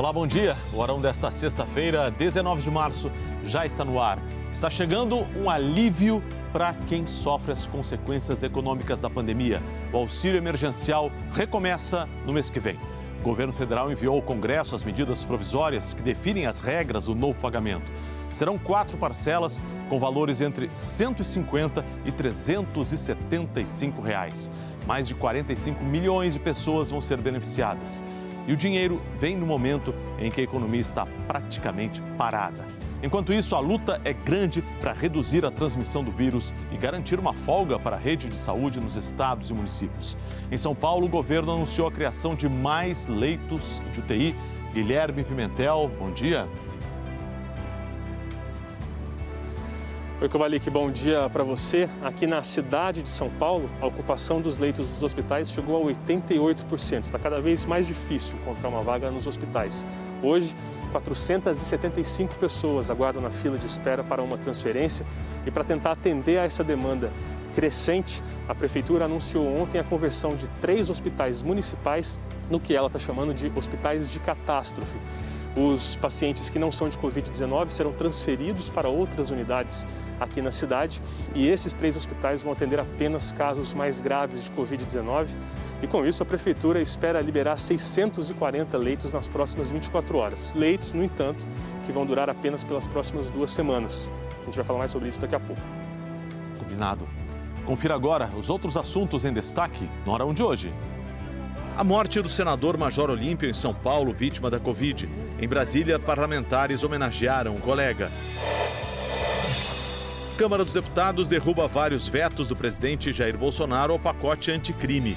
Olá, bom dia. O Arão desta sexta-feira, 19 de março, já está no ar. Está chegando um alívio para quem sofre as consequências econômicas da pandemia. O auxílio emergencial recomeça no mês que vem. O governo federal enviou ao Congresso as medidas provisórias que definem as regras do novo pagamento. Serão 4 parcelas com valores entre R$ 150 e R$ 375. Mais de 45 milhões de pessoas vão ser beneficiadas. E o dinheiro vem no momento em que a economia está praticamente parada. Enquanto isso, a luta é grande para reduzir a transmissão do vírus e garantir uma folga para a rede de saúde nos estados e municípios. Em São Paulo, o governo anunciou a criação de mais leitos de UTI. Guilherme Pimentel, bom dia. Oi, Kovalik, bom dia para você. Aqui na cidade de São Paulo, a ocupação dos leitos dos hospitais chegou a 88%. Está cada vez mais difícil encontrar uma vaga nos hospitais. Hoje, 475 pessoas aguardam na fila de espera para uma transferência e para tentar atender a essa demanda crescente, a Prefeitura anunciou ontem a conversão de 3 hospitais municipais no que ela está chamando de hospitais de catástrofe. Os pacientes que não são de Covid-19 serão transferidos para outras unidades aqui na cidade e esses 3 hospitais vão atender apenas casos mais graves de Covid-19 e com isso a Prefeitura espera liberar 640 leitos nas próximas 24 horas. Leitos, no entanto, que vão durar apenas pelas próximas 2 semanas. A gente vai falar mais sobre isso daqui a pouco. Combinado. Confira agora os outros assuntos em destaque no Arão de hoje. A morte do senador Major Olímpio em São Paulo, vítima da Covid. Em Brasília, parlamentares homenagearam um colega. Câmara dos Deputados derruba vários vetos do presidente Jair Bolsonaro ao pacote anticrime.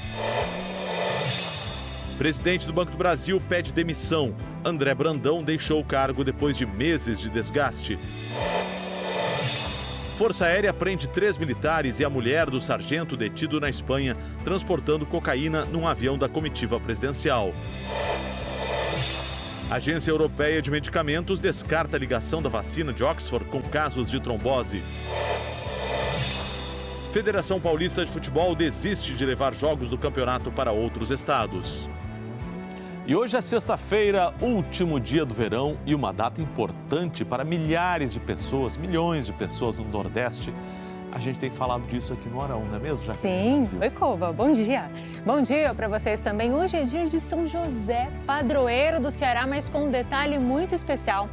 Presidente do Banco do Brasil pede demissão. André Brandão deixou o cargo depois de meses de desgaste. Força Aérea prende 3 militares e a mulher do sargento detido na Espanha, transportando cocaína num avião da comitiva presidencial. A Agência Europeia de Medicamentos descarta a ligação da vacina de Oxford com casos de trombose. Federação Paulista de Futebol desiste de levar jogos do campeonato para outros estados. E hoje é sexta-feira, último dia do verão e uma data importante para milhares de pessoas, milhões de pessoas no Nordeste. A gente tem falado disso aqui no Arão, não é mesmo, Jaqueline? Sim. Oi, Cova. Bom dia. Bom dia para vocês também. Hoje é dia de São José, padroeiro do Ceará, mas com um detalhe muito especial.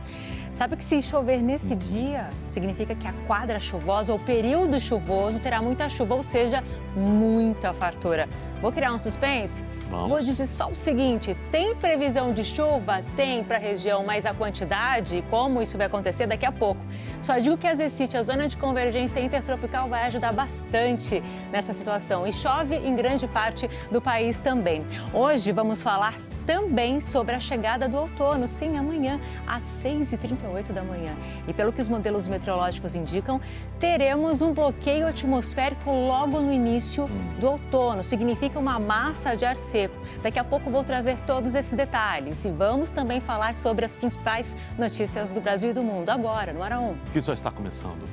Sabe que se chover nesse dia, significa que a quadra chuvosa ou período chuvoso terá muita chuva, ou seja, muita fartura. Vou criar um suspense? Vamos. Vou dizer só o seguinte, tem previsão de chuva? Tem para a região, mas a quantidade e como isso vai acontecer daqui a pouco. Só digo que a ZECIT, a zona de convergência intertropical, vai ajudar bastante nessa situação. E chove em grande parte do país também. Hoje vamos falar também sobre a chegada do outono, sim, amanhã, às 6h38 da manhã. E pelo que os modelos meteorológicos indicam, teremos um bloqueio atmosférico logo no início do outono. Significa uma massa de ar seco. Daqui a pouco vou trazer todos esses detalhes e vamos também falar sobre as principais notícias do Brasil e do mundo agora, no Arão. Que só está começando.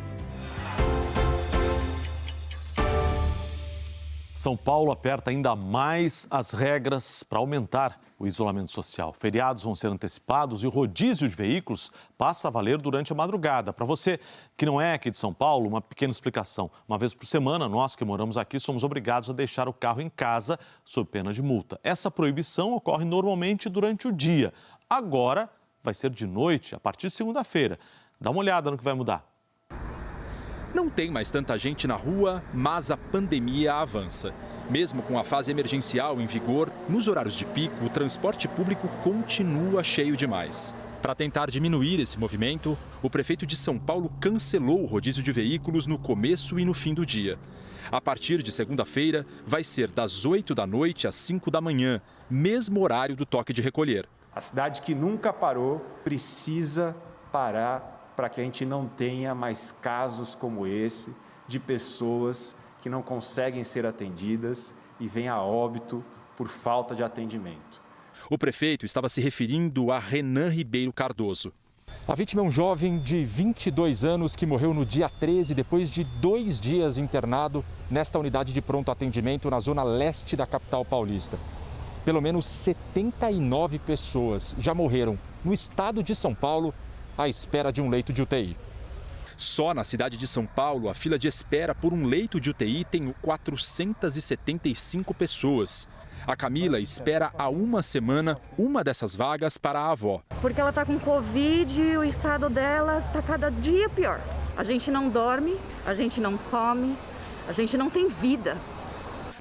São Paulo aperta ainda mais as regras para aumentar o isolamento social. Feriados vão ser antecipados e o rodízio de veículos passa a valer durante a madrugada. Para você que não é aqui de São Paulo, uma pequena explicação. Uma vez por semana, nós que moramos aqui somos obrigados a deixar o carro em casa sob pena de multa. Essa proibição ocorre normalmente durante o dia. Agora vai ser de noite, a partir de segunda-feira. Dá uma olhada no que vai mudar. Não tem mais tanta gente na rua, mas a pandemia avança. Mesmo com a fase emergencial em vigor, nos horários de pico, o transporte público continua cheio demais. Para tentar diminuir esse movimento, o prefeito de São Paulo cancelou o rodízio de veículos no começo e no fim do dia. A partir de segunda-feira, vai ser das 8 da noite às 5 da manhã, mesmo horário do toque de recolher. A cidade que nunca parou precisa parar para que a gente não tenha mais casos como esse de pessoas que não conseguem ser atendidas e vêm a óbito por falta de atendimento. O prefeito estava se referindo a Renan Ribeiro Cardoso. A vítima é um jovem de 22 anos que morreu no dia 13, depois de 2 dias internado nesta unidade de pronto atendimento na zona leste da capital paulista. Pelo menos 79 pessoas já morreram no estado de São Paulo à espera de um leito de UTI. Só na cidade de São Paulo, a fila de espera por um leito de UTI tem 475 pessoas. A Camila espera há uma semana uma dessas vagas para a avó. Porque ela está com Covid e o estado dela está cada dia pior. A gente não dorme, a gente não come, a gente não tem vida.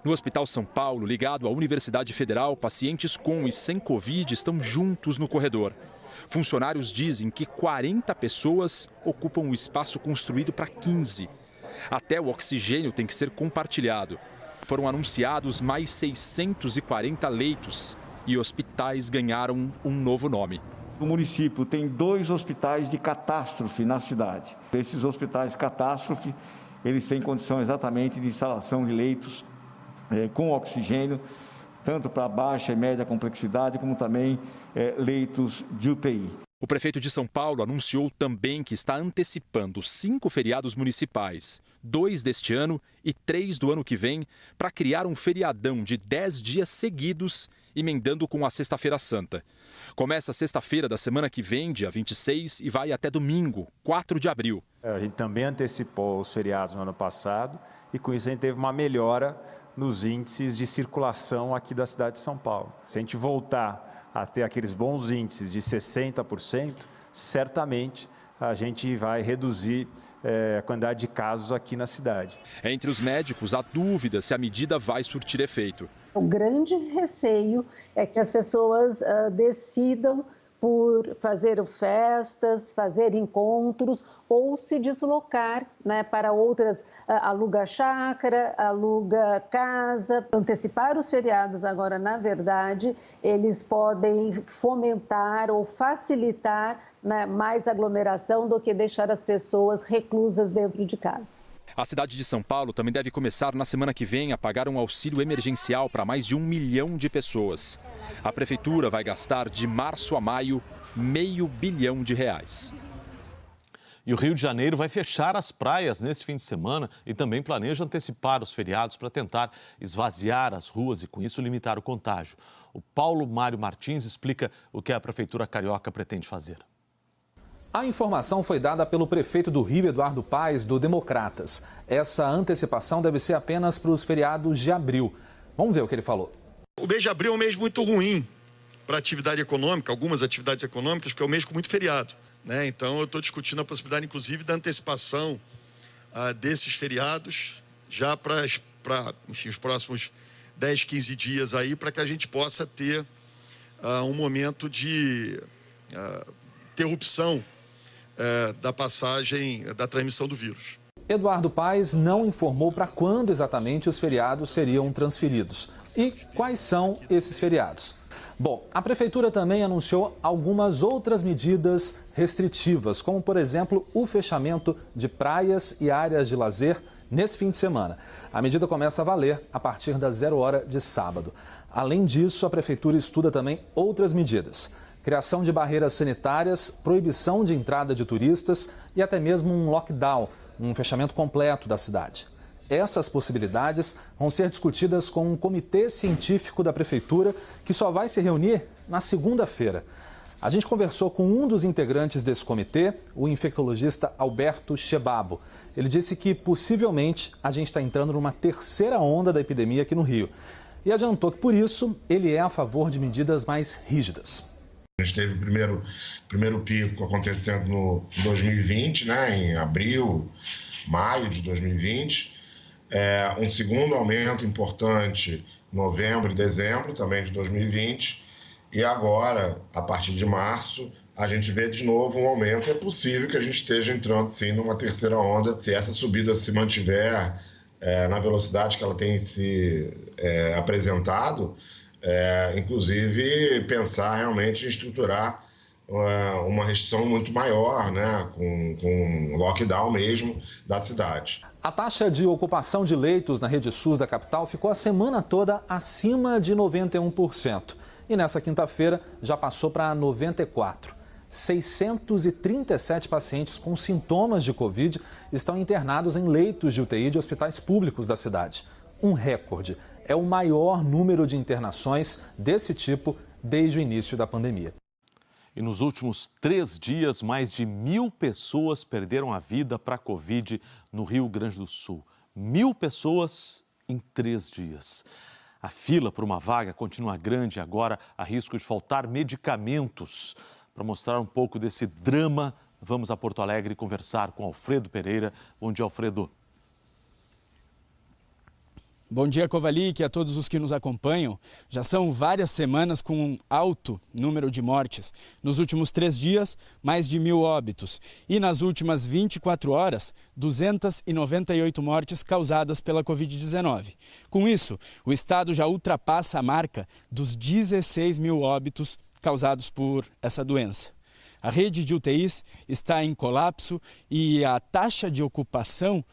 No Hospital São Paulo, ligado à Universidade Federal, pacientes com e sem Covid estão juntos no corredor. Funcionários dizem que 40 pessoas ocupam o espaço construído para 15. Até o oxigênio tem que ser compartilhado. Foram anunciados mais 640 leitos e hospitais ganharam um novo nome. O município tem 2 hospitais de catástrofe na cidade. Esses hospitais de catástrofe, eles têm condição exatamente de instalação de leitos com oxigênio, tanto para baixa e média complexidade, como também leitos de UTI. O prefeito de São Paulo anunciou também que está antecipando 5 feriados municipais, 2 deste ano e 3 do ano que vem, para criar um feriadão de 10 dias seguidos, emendando com a Sexta-feira Santa. Começa sexta-feira da semana que vem, dia 26, e vai até domingo, 4 de abril. A gente também antecipou os feriados no ano passado e com isso a gente teve uma melhora nos índices de circulação aqui da cidade de São Paulo. Se a gente voltar a ter aqueles bons índices de 60%, certamente a gente vai reduzir a quantidade de casos aqui na cidade. Entre os médicos, há dúvida se a medida vai surtir efeito. O grande receio é que as pessoas decidam por fazer festas, fazer encontros ou se deslocar, né, para outras, aluga chácara, aluga casa. Antecipar os feriados agora, na verdade, eles podem fomentar ou facilitar, né, mais aglomeração do que deixar as pessoas reclusas dentro de casa. A cidade de São Paulo também deve começar na semana que vem a pagar um auxílio emergencial para mais de 1 milhão de pessoas. A prefeitura vai gastar de março a maio R$500 bilhão. E o Rio de Janeiro vai fechar as praias nesse fim de semana e também planeja antecipar os feriados para tentar esvaziar as ruas e, com isso, limitar o contágio. O Paulo Mário Martins explica o que a prefeitura carioca pretende fazer. A informação foi dada pelo prefeito do Rio, Eduardo Paes, do Democratas. Essa antecipação deve ser apenas para os feriados de abril. Vamos ver o que ele falou. O mês de abril é um mês muito ruim para a atividade econômica, algumas atividades econômicas, porque é um mês com muito feriado, né? Então eu estou discutindo a possibilidade, inclusive, da antecipação desses feriados já para os próximos 10, 15 dias aí, para que a gente possa ter um momento de interrupção da passagem da transmissão do vírus. Eduardo Paes não informou para quando exatamente os feriados seriam transferidos. E quais são esses feriados? Bom, a prefeitura também anunciou algumas outras medidas restritivas, como, por exemplo, o fechamento de praias e áreas de lazer nesse fim de semana. A medida começa a valer a partir das 0 hora de sábado. Além disso, a prefeitura estuda também outras medidas. Criação de barreiras sanitárias, proibição de entrada de turistas e até mesmo um lockdown, um fechamento completo da cidade. Essas possibilidades vão ser discutidas com um comitê científico da prefeitura que só vai se reunir na segunda-feira. A gente conversou com um dos integrantes desse comitê, o infectologista Alberto Chebabo. Ele disse que possivelmente a gente está entrando numa terceira onda da epidemia aqui no Rio. E adiantou que, por isso, ele é a favor de medidas mais rígidas. A gente teve o primeiro pico acontecendo no 2020, né, em abril, maio de 2020. Um segundo aumento importante em novembro e dezembro também de 2020. E agora, a partir de março, a gente vê de novo um aumento. É possível que a gente esteja entrando, sim, numa terceira onda. Se essa subida se mantiver na velocidade que ela tem se apresentado, inclusive pensar realmente em estruturar uma restrição muito maior, né, com lockdown mesmo da cidade. A taxa de ocupação de leitos na rede SUS da capital ficou a semana toda acima de 91%. E nessa quinta-feira já passou para 94%. 637 pacientes com sintomas de Covid estão internados em leitos de UTI de hospitais públicos da cidade. Um recorde. É o maior número de internações desse tipo desde o início da pandemia. E nos últimos 3 dias, mais de 1.000 pessoas perderam a vida para a Covid no Rio Grande do Sul. 1.000 pessoas em 3 dias. A fila por uma vaga continua grande, agora há risco de faltar medicamentos. Para mostrar um pouco desse drama, vamos a Porto Alegre conversar com Alfredo Pereira. Bom dia, Alfredo. Bom dia, Kovalik, e a todos os que nos acompanham. Já são várias semanas com um alto número de mortes. Nos últimos 3 dias, mais de 1.000 óbitos. E nas últimas 24 horas, 298 mortes causadas pela Covid-19. Com isso, o estado já ultrapassa a marca dos 16 mil óbitos causados por essa doença. A rede de UTIs está em colapso e a taxa de ocupação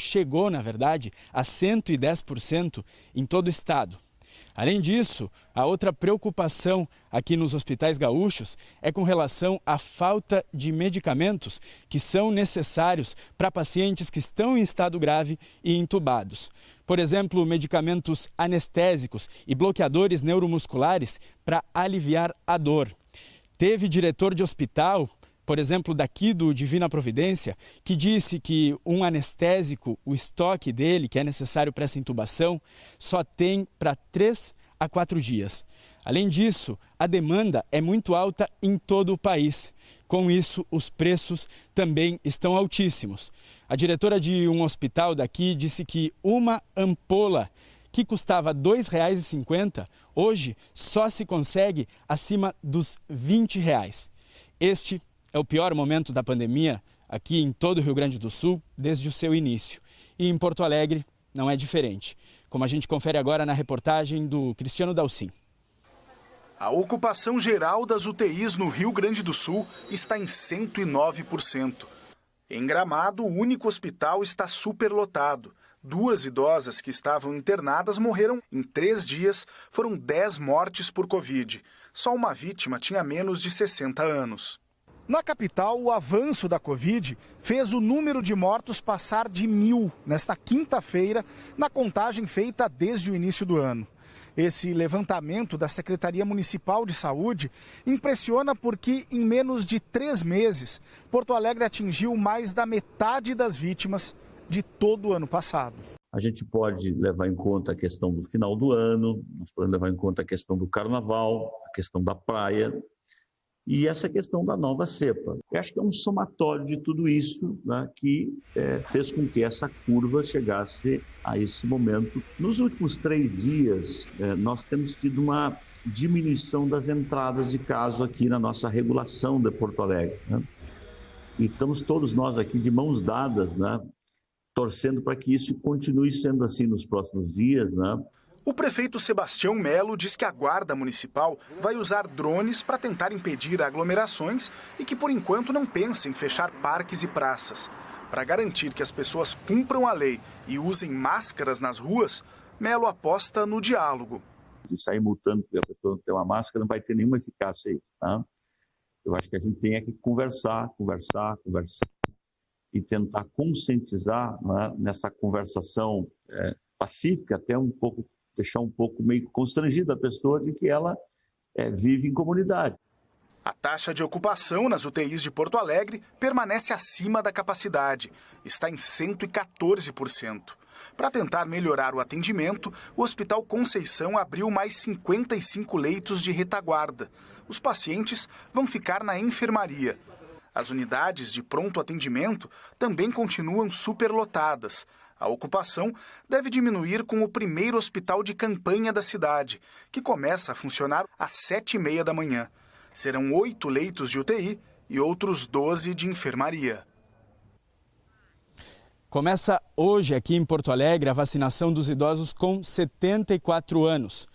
chegou, na verdade, a 110% em todo o estado. Além disso, a outra preocupação aqui nos hospitais gaúchos é com relação à falta de medicamentos que são necessários para pacientes que estão em estado grave e entubados. Por exemplo, medicamentos anestésicos e bloqueadores neuromusculares para aliviar a dor. Teve diretor de hospital, por exemplo, daqui do Divina Providência, que disse que um anestésico, o estoque dele, que é necessário para essa intubação, só tem para 3 a 4 dias. Além disso, a demanda é muito alta em todo o país. Com isso, os preços também estão altíssimos. A diretora de um hospital daqui disse que uma ampola que custava R$ 2,50, hoje só se consegue acima dos R$ 20. Este é o pior momento da pandemia aqui em todo o Rio Grande do Sul desde o seu início. E em Porto Alegre não é diferente, como a gente confere agora na reportagem do Cristiano Dalcin. A ocupação geral das UTIs no Rio Grande do Sul está em 109%. Em Gramado, o único hospital está superlotado. 2 idosas que estavam internadas morreram em 3 dias, foram 10 mortes por Covid. Só uma vítima tinha menos de 60 anos. Na capital, o avanço da Covid fez o número de mortos passar de 1.000 nesta quinta-feira, na contagem feita desde o início do ano. Esse levantamento da Secretaria Municipal de Saúde impressiona porque, em menos de 3 meses, Porto Alegre atingiu mais da metade das vítimas de todo o ano passado. A gente pode levar em conta a questão do final do ano, nós podemos levar em conta a questão do carnaval, a questão da praia e essa questão da nova cepa. Eu acho que é um somatório de tudo isso, né, que fez com que essa curva chegasse a esse momento. Nos últimos 3 dias, nós temos tido uma diminuição das entradas de casos aqui na nossa regulação de Porto Alegre, né? E estamos todos nós aqui de mãos dadas, né, torcendo para que isso continue sendo assim nos próximos dias, né? O prefeito Sebastião Melo diz que a Guarda Municipal vai usar drones para tentar impedir aglomerações e que, por enquanto, não pensa em fechar parques e praças. Para garantir que as pessoas cumpram a lei e usem máscaras nas ruas, Melo aposta no diálogo. E sair multando porque a pessoa não tem uma máscara não vai ter nenhuma eficácia aí, tá? Eu acho que a gente tem que conversar e tentar conscientizar, né, nessa conversação pacífica, até um pouco, deixar um pouco meio constrangida a pessoa de que ela vive em comunidade. A taxa de ocupação nas UTIs de Porto Alegre permanece acima da capacidade, está em 114%. Para tentar melhorar o atendimento, o Hospital Conceição abriu mais 55 leitos de retaguarda. Os pacientes vão ficar na enfermaria. As unidades de pronto atendimento também continuam superlotadas. A ocupação deve diminuir com o primeiro hospital de campanha da cidade, que começa a funcionar às 7h30 da manhã. Serão 8 leitos de UTI e outros 12 de enfermaria. Começa hoje aqui em Porto Alegre a vacinação dos idosos com 74 anos.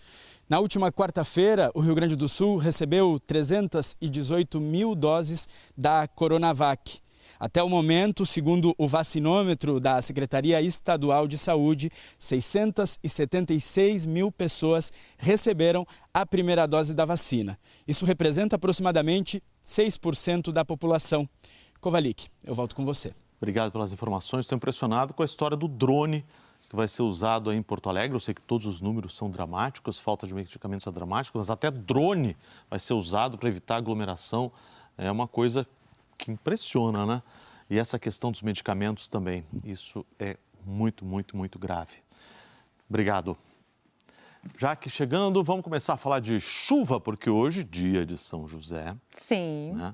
Na última quarta-feira, o Rio Grande do Sul recebeu 318 mil doses da Coronavac. Até o momento, segundo o vacinômetro da Secretaria Estadual de Saúde, 676 mil pessoas receberam a primeira dose da vacina. Isso representa aproximadamente 6% da população. Kovalik, eu volto com você. Obrigado pelas informações. Estou impressionado com a história do drone que vai ser usado aí em Porto Alegre. Eu sei que todos os números são dramáticos, falta de medicamentos é dramática, mas até drone vai ser usado para evitar aglomeração. É uma coisa que impressiona, né? E essa questão dos medicamentos também, isso é muito, muito, muito grave. Obrigado. Já que chegando, vamos começar a falar de chuva, porque hoje, dia de São José. Sim. Né?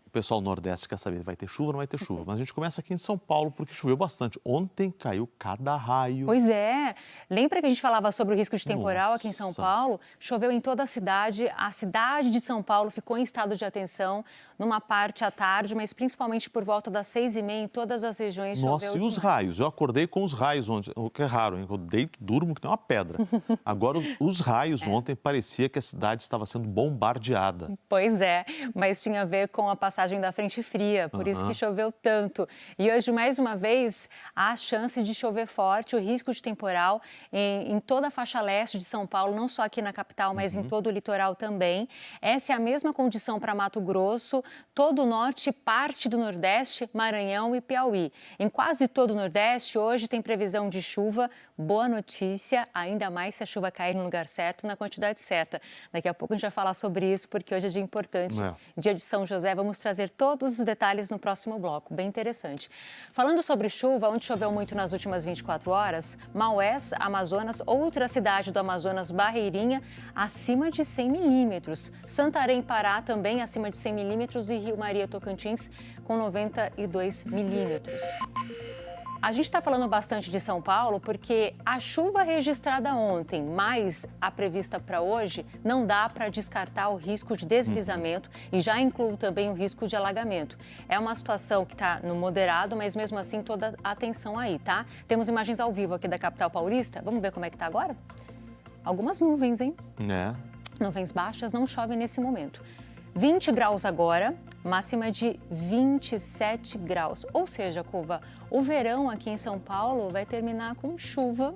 O pessoal do Nordeste quer saber, vai ter chuva ou não vai ter chuva? Mas a gente começa aqui em São Paulo, porque choveu bastante. Ontem caiu cada raio. Pois é. Lembra que a gente falava sobre o risco de temporal aqui em São Paulo? Choveu em toda a cidade. A cidade de São Paulo ficou em estado de atenção numa parte à tarde, mas principalmente por volta das 6h30 em todas as regiões choveu. Nossa, e os raios? Eu acordei com os raios ontem, o que é raro, hein? Eu deito, durmo que tem uma pedra. Agora, os raios ontem parecia que a cidade estava sendo bombardeada. Pois é, mas tinha a ver com a passagem da frente fria, por isso que choveu tanto. E hoje, mais uma vez, há a chance de chover forte, o risco de temporal em toda a faixa leste de São Paulo, não só aqui na capital, mas em todo o litoral também. Essa é a mesma condição para Mato Grosso, todo o norte, parte do Nordeste, Maranhão e Piauí. Em quase todo o Nordeste, hoje tem previsão de chuva. Boa notícia, ainda mais se a chuva cair no lugar certo, na quantidade certa. Daqui a pouco a gente vai falar sobre isso, porque hoje é dia importante, dia de São José. Vamos trazer todos os detalhes no próximo bloco, bem interessante. Falando sobre chuva, onde choveu muito nas últimas 24 horas, Maués, Amazonas, outra cidade do Amazonas, Barreirinha, acima de 100 milímetros. Santarém, Pará, também acima de 100 milímetros e Rio Maria, Tocantins, com 92 milímetros. A gente está falando bastante de São Paulo porque a chuva registrada ontem, mais a prevista para hoje, não dá para descartar o risco de deslizamento e já inclui também o risco de alagamento. É uma situação que está no moderado, mas mesmo assim toda a atenção aí, tá? Temos imagens ao vivo aqui da capital paulista. Vamos ver como é que está agora? Algumas nuvens, hein? Nuvens baixas, não chove nesse momento. 20 graus agora, máxima de 27 graus. Ou seja, Cova, o verão aqui em São Paulo vai terminar com chuva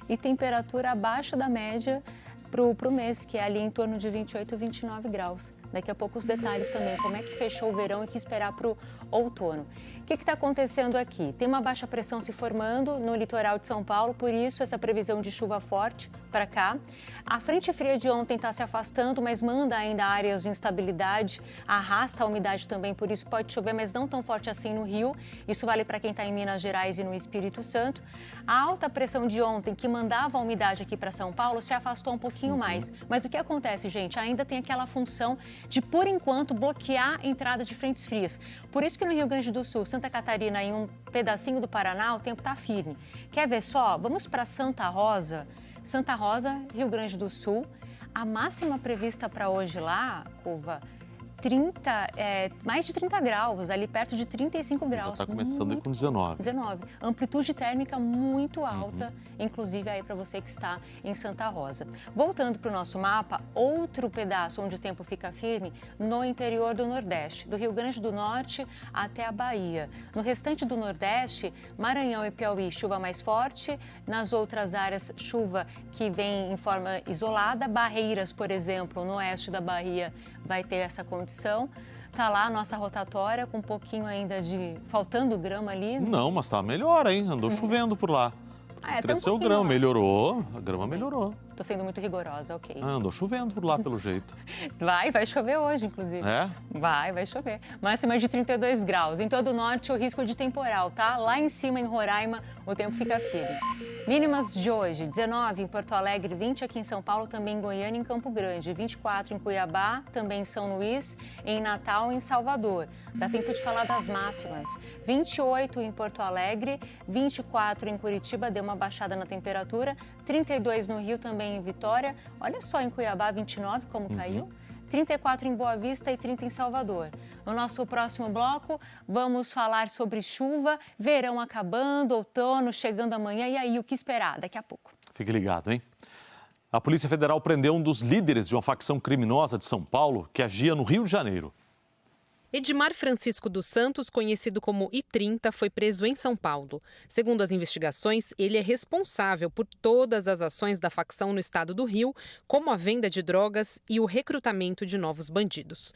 e temperatura abaixo da média para o mês, que é ali em torno de 28, 29 graus. Daqui a pouco os detalhes também, como é que fechou o verão e o que esperar para o outono. O que está acontecendo aqui? Tem uma baixa pressão se formando no litoral de São Paulo, por isso essa previsão de chuva forte para cá. A frente fria de ontem está se afastando, mas manda ainda áreas de instabilidade, arrasta a umidade também, por isso pode chover, mas não tão forte assim no Rio. Isso vale para quem está em Minas Gerais e no Espírito Santo. A alta pressão de ontem, que mandava a umidade aqui para São Paulo, se afastou um pouquinho mais. Mas o que acontece, gente? Ainda tem aquela função de, por enquanto, bloquear a entrada de frentes frias. Por isso que no Rio Grande do Sul, Santa Catarina e um pedacinho do Paraná, o tempo está firme. Quer ver só? Vamos para Santa Rosa. Santa Rosa, Rio Grande do Sul. A máxima prevista para hoje lá, Cova, mais de 30 graus, ali perto de 35 graus. Já está começando com 19. 19. Amplitude térmica muito alta, inclusive aí para você que está em Santa Rosa. Voltando para o nosso mapa, outro pedaço onde o tempo fica firme, no interior do Nordeste, do Rio Grande do Norte até a Bahia. No restante do Nordeste, Maranhão e Piauí, chuva mais forte. Nas outras áreas, chuva que vem em forma isolada. Barreiras, por exemplo, no oeste da Bahia, vai ter essa condição. Tá lá a nossa rotatória com um pouquinho ainda de... faltando grama ali. Não, mas tá melhor, hein? Andou chovendo por lá. Cresceu o grão, melhorou. A grama melhorou. Tô sendo muito rigorosa, ok. Andou chovendo por lá, pelo jeito. Vai chover hoje, inclusive. É? Vai chover. Máxima de 32 graus. Em todo o norte, o risco de temporal, tá? Lá em cima, em Roraima, o tempo fica firme. Mínimas de hoje, 19 em Porto Alegre, 20 aqui em São Paulo, também em Goiânia e em Campo Grande, 24 em Cuiabá, também em São Luís, em Natal e em Salvador. Dá tempo de falar das máximas. 28 em Porto Alegre, 24 em Curitiba, deu uma baixada na temperatura, 32 no Rio, também em Vitória. Olha só em Cuiabá, 29, como caiu. 34 em Boa Vista e 30 em Salvador. No nosso próximo bloco, vamos falar sobre chuva, verão acabando, outono chegando amanhã. E aí, o que esperar daqui a pouco? Fique ligado, hein? A Polícia Federal prendeu um dos líderes de uma facção criminosa de São Paulo que agia no Rio de Janeiro. Edmar Francisco dos Santos, conhecido como I-30, foi preso em São Paulo. Segundo as investigações, ele é responsável por todas as ações da facção no estado do Rio, como a venda de drogas e o recrutamento de novos bandidos.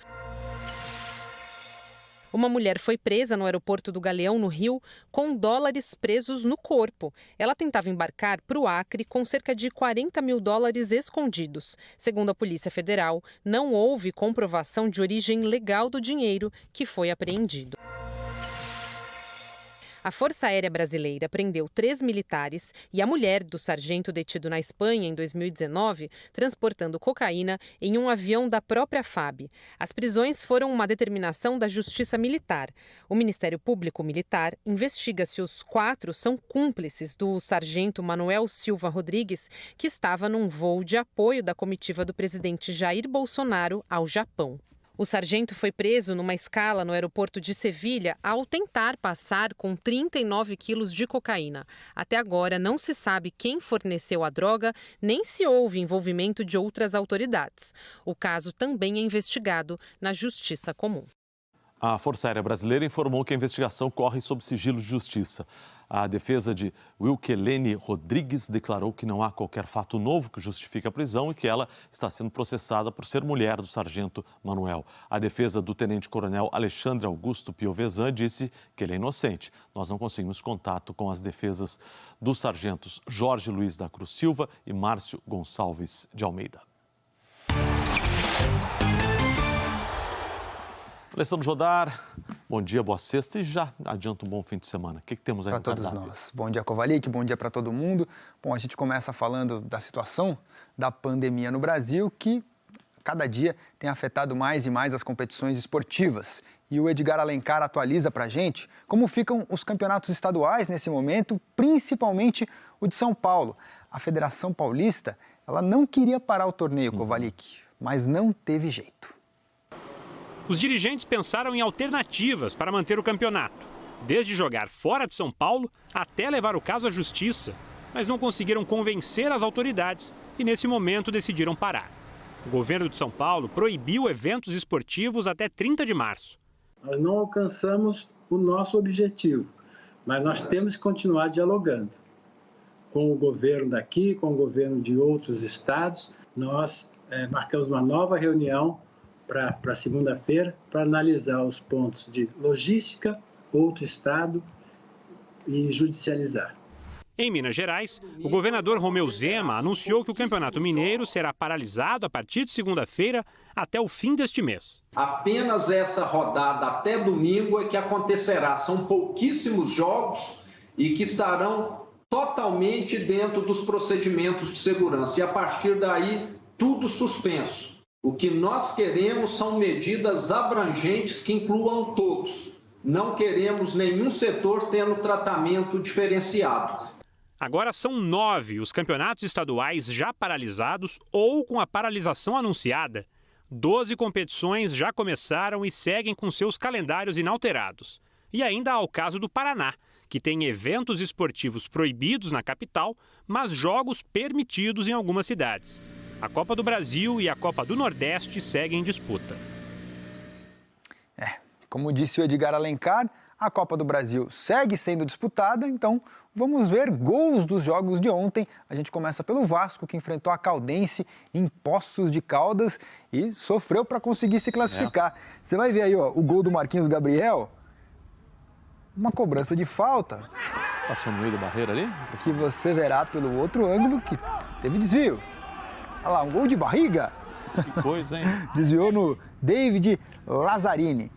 Uma mulher foi presa no aeroporto do Galeão, no Rio, com dólares presos no corpo. Ela tentava embarcar para o Acre com cerca de 40 mil dólares escondidos. Segundo a Polícia Federal, não houve comprovação de origem legal do dinheiro que foi apreendido. A Força Aérea Brasileira prendeu 3 militares e a mulher do sargento detido na Espanha em 2019, transportando cocaína em um avião da própria FAB. As prisões foram uma determinação da Justiça Militar. O Ministério Público Militar investiga se os 4 são cúmplices do sargento Manuel Silva Rodrigues, que estava num voo de apoio da comitiva do presidente Jair Bolsonaro ao Japão. O sargento foi preso numa escala no aeroporto de Sevilha ao tentar passar com 39 quilos de cocaína. Até agora não se sabe quem forneceu a droga, nem se houve envolvimento de outras autoridades. O caso também é investigado na Justiça Comum. A Força Aérea Brasileira informou que a investigação corre sob sigilo de justiça. A defesa de Wilkelene Rodrigues declarou que não há qualquer fato novo que justifique a prisão e que ela está sendo processada por ser mulher do sargento Manuel. A defesa do tenente-coronel Alexandre Augusto Piovesan disse que ele é inocente. Nós não conseguimos contato com as defesas dos sargentos Jorge Luiz da Cruz Silva e Márcio Gonçalves de Almeida. Alessandro Jodar, bom dia, boa sexta e já adianta um bom fim de semana. O que temos aí para todos nós? Bom dia, Kovalik, bom dia para todo mundo. Bom, a gente começa falando da situação da pandemia no Brasil, que cada dia tem afetado mais e mais as competições esportivas. E o Edgar Alencar atualiza para a gente como ficam os campeonatos estaduais nesse momento, principalmente o de São Paulo. A Federação Paulista, ela não queria parar o torneio, Kovalik, mas não teve jeito. Os dirigentes pensaram em alternativas para manter o campeonato, desde jogar fora de São Paulo até levar o caso à justiça, mas não conseguiram convencer as autoridades e, nesse momento, decidiram parar. O governo de São Paulo proibiu eventos esportivos até 30 de março. Nós não alcançamos o nosso objetivo, mas nós temos que continuar dialogando com o governo daqui, com o governo de outros estados. Nós marcamos uma nova reunião para segunda-feira, para analisar os pontos de logística, outro estado e judicializar. Em Minas Gerais, o governador Romeu Zema anunciou que o Campeonato Mineiro será paralisado a partir de segunda-feira até o fim deste mês. Apenas essa rodada até domingo é que acontecerá. São pouquíssimos jogos e que estarão totalmente dentro dos procedimentos de segurança. E a partir daí, tudo suspenso. O que nós queremos são medidas abrangentes que incluam todos. Não queremos nenhum setor tendo tratamento diferenciado. Agora são 9 os campeonatos estaduais já paralisados ou com a paralisação anunciada. 12 competições já começaram e seguem com seus calendários inalterados. E ainda há o caso do Paraná, que tem eventos esportivos proibidos na capital, mas jogos permitidos em algumas cidades. A Copa do Brasil e a Copa do Nordeste seguem em disputa. Como disse o Edgar Alencar, a Copa do Brasil segue sendo disputada, então vamos ver gols dos jogos de ontem. A gente começa pelo Vasco, que enfrentou a Caldense em Poços de Caldas e sofreu para conseguir se classificar. Você vai ver aí o gol do Marquinhos Gabriel, uma cobrança de falta. Passou no meio da barreira ali? Que você verá pelo outro ângulo que teve desvio. Olha lá, um gol de barriga. Que coisa, hein? Desviou no David Lazzarini.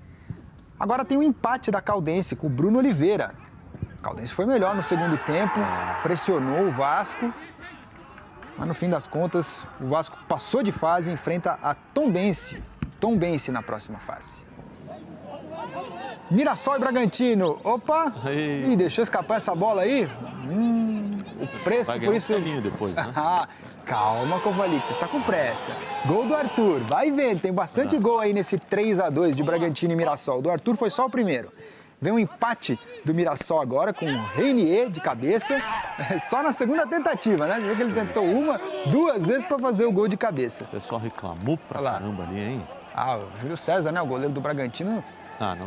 Agora tem um empate da Caldense com o Bruno Oliveira. A Caldense foi melhor no segundo tempo, pressionou o Vasco. Mas no fim das contas, o Vasco passou de fase e enfrenta a Tombense. Tombense na próxima fase. Mirassol e Bragantino. Opa! Ih, deixou escapar essa bola aí. O preço vai por isso... depois, né? Calma, Kovalik, você está com pressa. Gol do Arthur, vai vendo, tem bastante gol aí nesse 3-2 de Bragantino e Mirassol. Do Arthur foi só o primeiro. Vem um empate do Mirassol agora com o Reinier de cabeça, só na segunda tentativa, né? Você viu que ele tentou duas vezes para fazer o gol de cabeça. O pessoal reclamou pra caramba ali, hein? O Júlio César, né, o goleiro do Bragantino,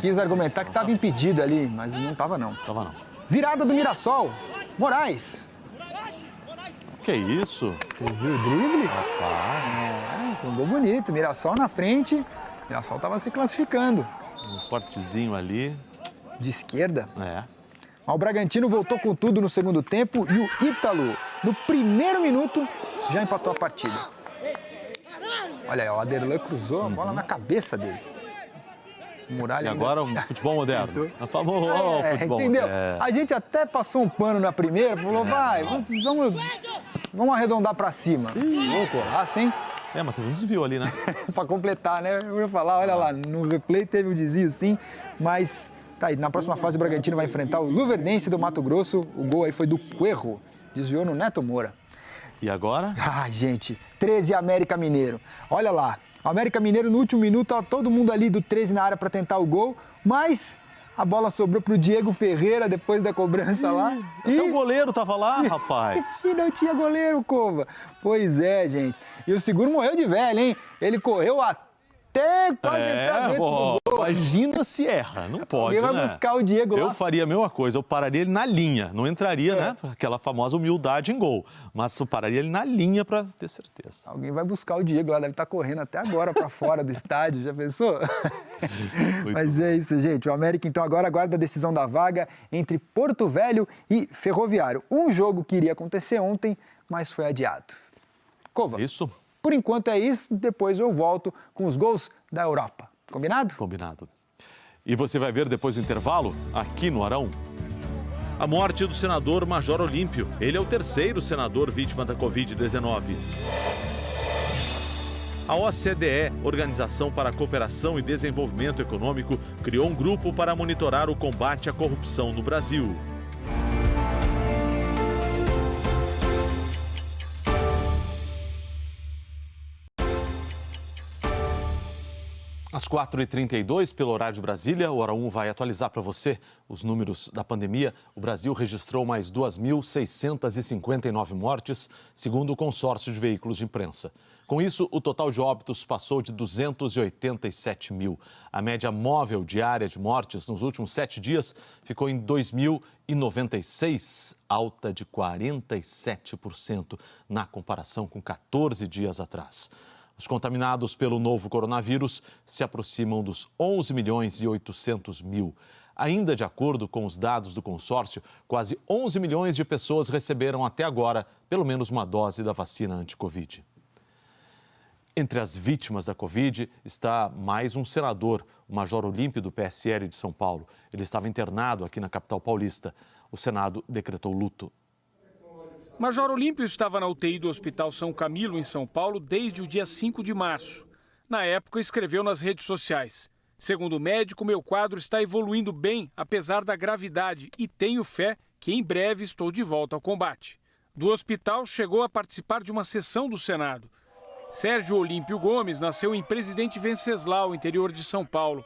quis argumentar que estava impedido ali, mas não estava não. Tava não. Virada do Mirassol, Moraes. Que isso? Você viu o drible? Rapaz. Foi um gol bonito. Mirassol na frente. Mirassol estava se classificando. Um cortezinho ali. De esquerda? É. O Bragantino voltou com tudo no segundo tempo e o Ítalo, no primeiro minuto, já empatou a partida. Olha aí, o Aderlan cruzou a bola na cabeça dele. O Muralha e agora um futebol moderno. A famosa futebol entendeu? moderno. A gente até passou um pano na primeira, falou, vamos arredondar pra cima. Ô, golaço, hein? Mas teve um desvio ali, né? Pra completar, né? Eu ia falar, olha lá, no replay teve um desvio sim, mas tá aí, na próxima fase o Bragantino vai enfrentar o Luverdense do Mato Grosso. O gol aí foi do Coelho, desviou no Neto Moura. E agora? Gente, 13 América Mineiro. Olha lá, o América Mineiro no último minuto, ó, todo mundo ali do 13 na área para tentar o gol, mas a bola sobrou pro Diego Ferreira depois da cobrança lá. Até o goleiro tava lá, rapaz. E não tinha goleiro, Cova. Pois é, gente. E o Seguro morreu de velho, hein? Ele correu até quase entrar dentro do gol. Imagina se erra, não pode, Alguém vai buscar o Diego lá. Eu faria a mesma coisa, eu pararia ele na linha, não entraria, né? Aquela famosa humildade em gol, mas eu pararia ele na linha para ter certeza. Alguém vai buscar o Diego lá, deve estar correndo até agora para fora do estádio, já pensou? Mas é isso, gente. O América, então, agora aguarda a decisão da vaga entre Porto Velho e Ferroviário. Um jogo que iria acontecer ontem, mas foi adiado. Cova. Isso. Por enquanto é isso, depois eu volto com os gols da Europa. Combinado? Combinado. E você vai ver depois do intervalo, aqui no Arão, a morte do senador Major Olímpio. Ele é o terceiro senador vítima da Covid-19. A OCDE, Organização para a Cooperação e Desenvolvimento Econômico, criou um grupo para monitorar o combate à corrupção no Brasil. Às 4h32, pelo horário de Brasília, o Hora 1 vai atualizar para você os números da pandemia. O Brasil registrou mais 2.659 mortes, segundo o consórcio de veículos de imprensa. Com isso, o total de óbitos passou de 287 mil. A média móvel diária de mortes nos últimos 7 dias ficou em 2.096, alta de 47% na comparação com 14 dias atrás. Os contaminados pelo novo coronavírus se aproximam dos 11 milhões e 800 mil. Ainda de acordo com os dados do consórcio, quase 11 milhões de pessoas receberam até agora pelo menos uma dose da vacina anti-Covid. Entre as vítimas da Covid está mais um senador, o Major Olímpio do PSL de São Paulo. Ele estava internado aqui na capital paulista. O Senado decretou luto. Major Olímpio estava na UTI do Hospital São Camilo, em São Paulo, desde o dia 5 de março. Na época, escreveu nas redes sociais: segundo o médico, meu quadro está evoluindo bem, apesar da gravidade, e tenho fé que em breve estou de volta ao combate. Do hospital, chegou a participar de uma sessão do Senado. Sérgio Olímpio Gomes nasceu em Presidente Venceslau, interior de São Paulo.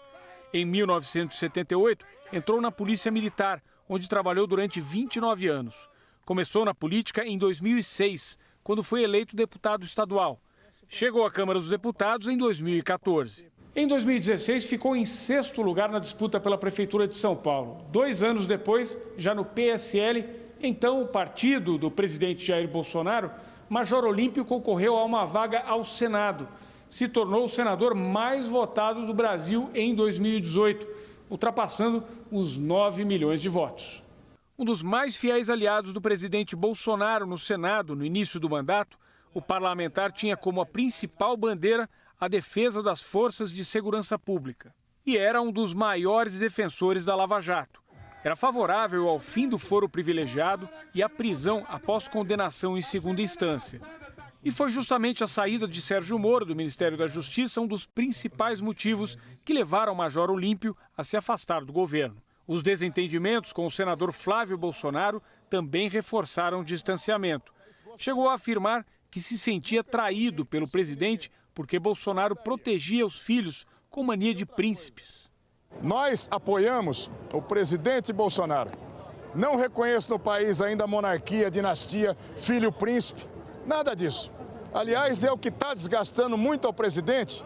Em 1978, entrou na Polícia Militar, onde trabalhou durante 29 anos. Começou na política em 2006, quando foi eleito deputado estadual. Chegou à Câmara dos Deputados em 2014. Em 2016, ficou em 6º lugar na disputa pela Prefeitura de São Paulo. 2 anos depois, já no PSL, então o partido do presidente Jair Bolsonaro, Major Olímpio concorreu a uma vaga ao Senado. Se tornou o senador mais votado do Brasil em 2018, ultrapassando os 9 milhões de votos. Um dos mais fiéis aliados do presidente Bolsonaro no Senado, no início do mandato, o parlamentar tinha como a principal bandeira a defesa das forças de segurança pública. E era um dos maiores defensores da Lava Jato. Era favorável ao fim do foro privilegiado e à prisão após condenação em segunda instância. E foi justamente a saída de Sérgio Moro do Ministério da Justiça um dos principais motivos que levaram o Major Olímpio a se afastar do governo. Os desentendimentos com o senador Flávio Bolsonaro também reforçaram o distanciamento. Chegou a afirmar que se sentia traído pelo presidente porque Bolsonaro protegia os filhos com mania de príncipes. Nós apoiamos o presidente Bolsonaro. Não reconheço no país ainda a monarquia, a dinastia, filho príncipe, nada disso. Aliás, é o que está desgastando muito ao presidente,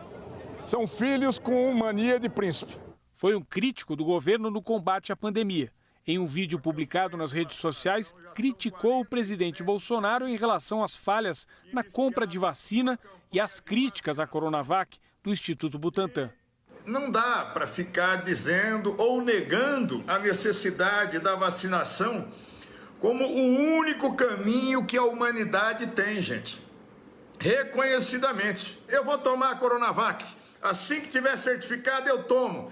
são filhos com mania de príncipe. Foi um crítico do governo no combate à pandemia. Em um vídeo publicado nas redes sociais, criticou o presidente Bolsonaro em relação às falhas na compra de vacina e às críticas à Coronavac do Instituto Butantan. não dá para ficar dizendo ou negando a necessidade da vacinação como o único caminho que a humanidade tem, gente. Reconhecidamente. Eu vou tomar a Coronavac. Assim que tiver certificado, eu tomo.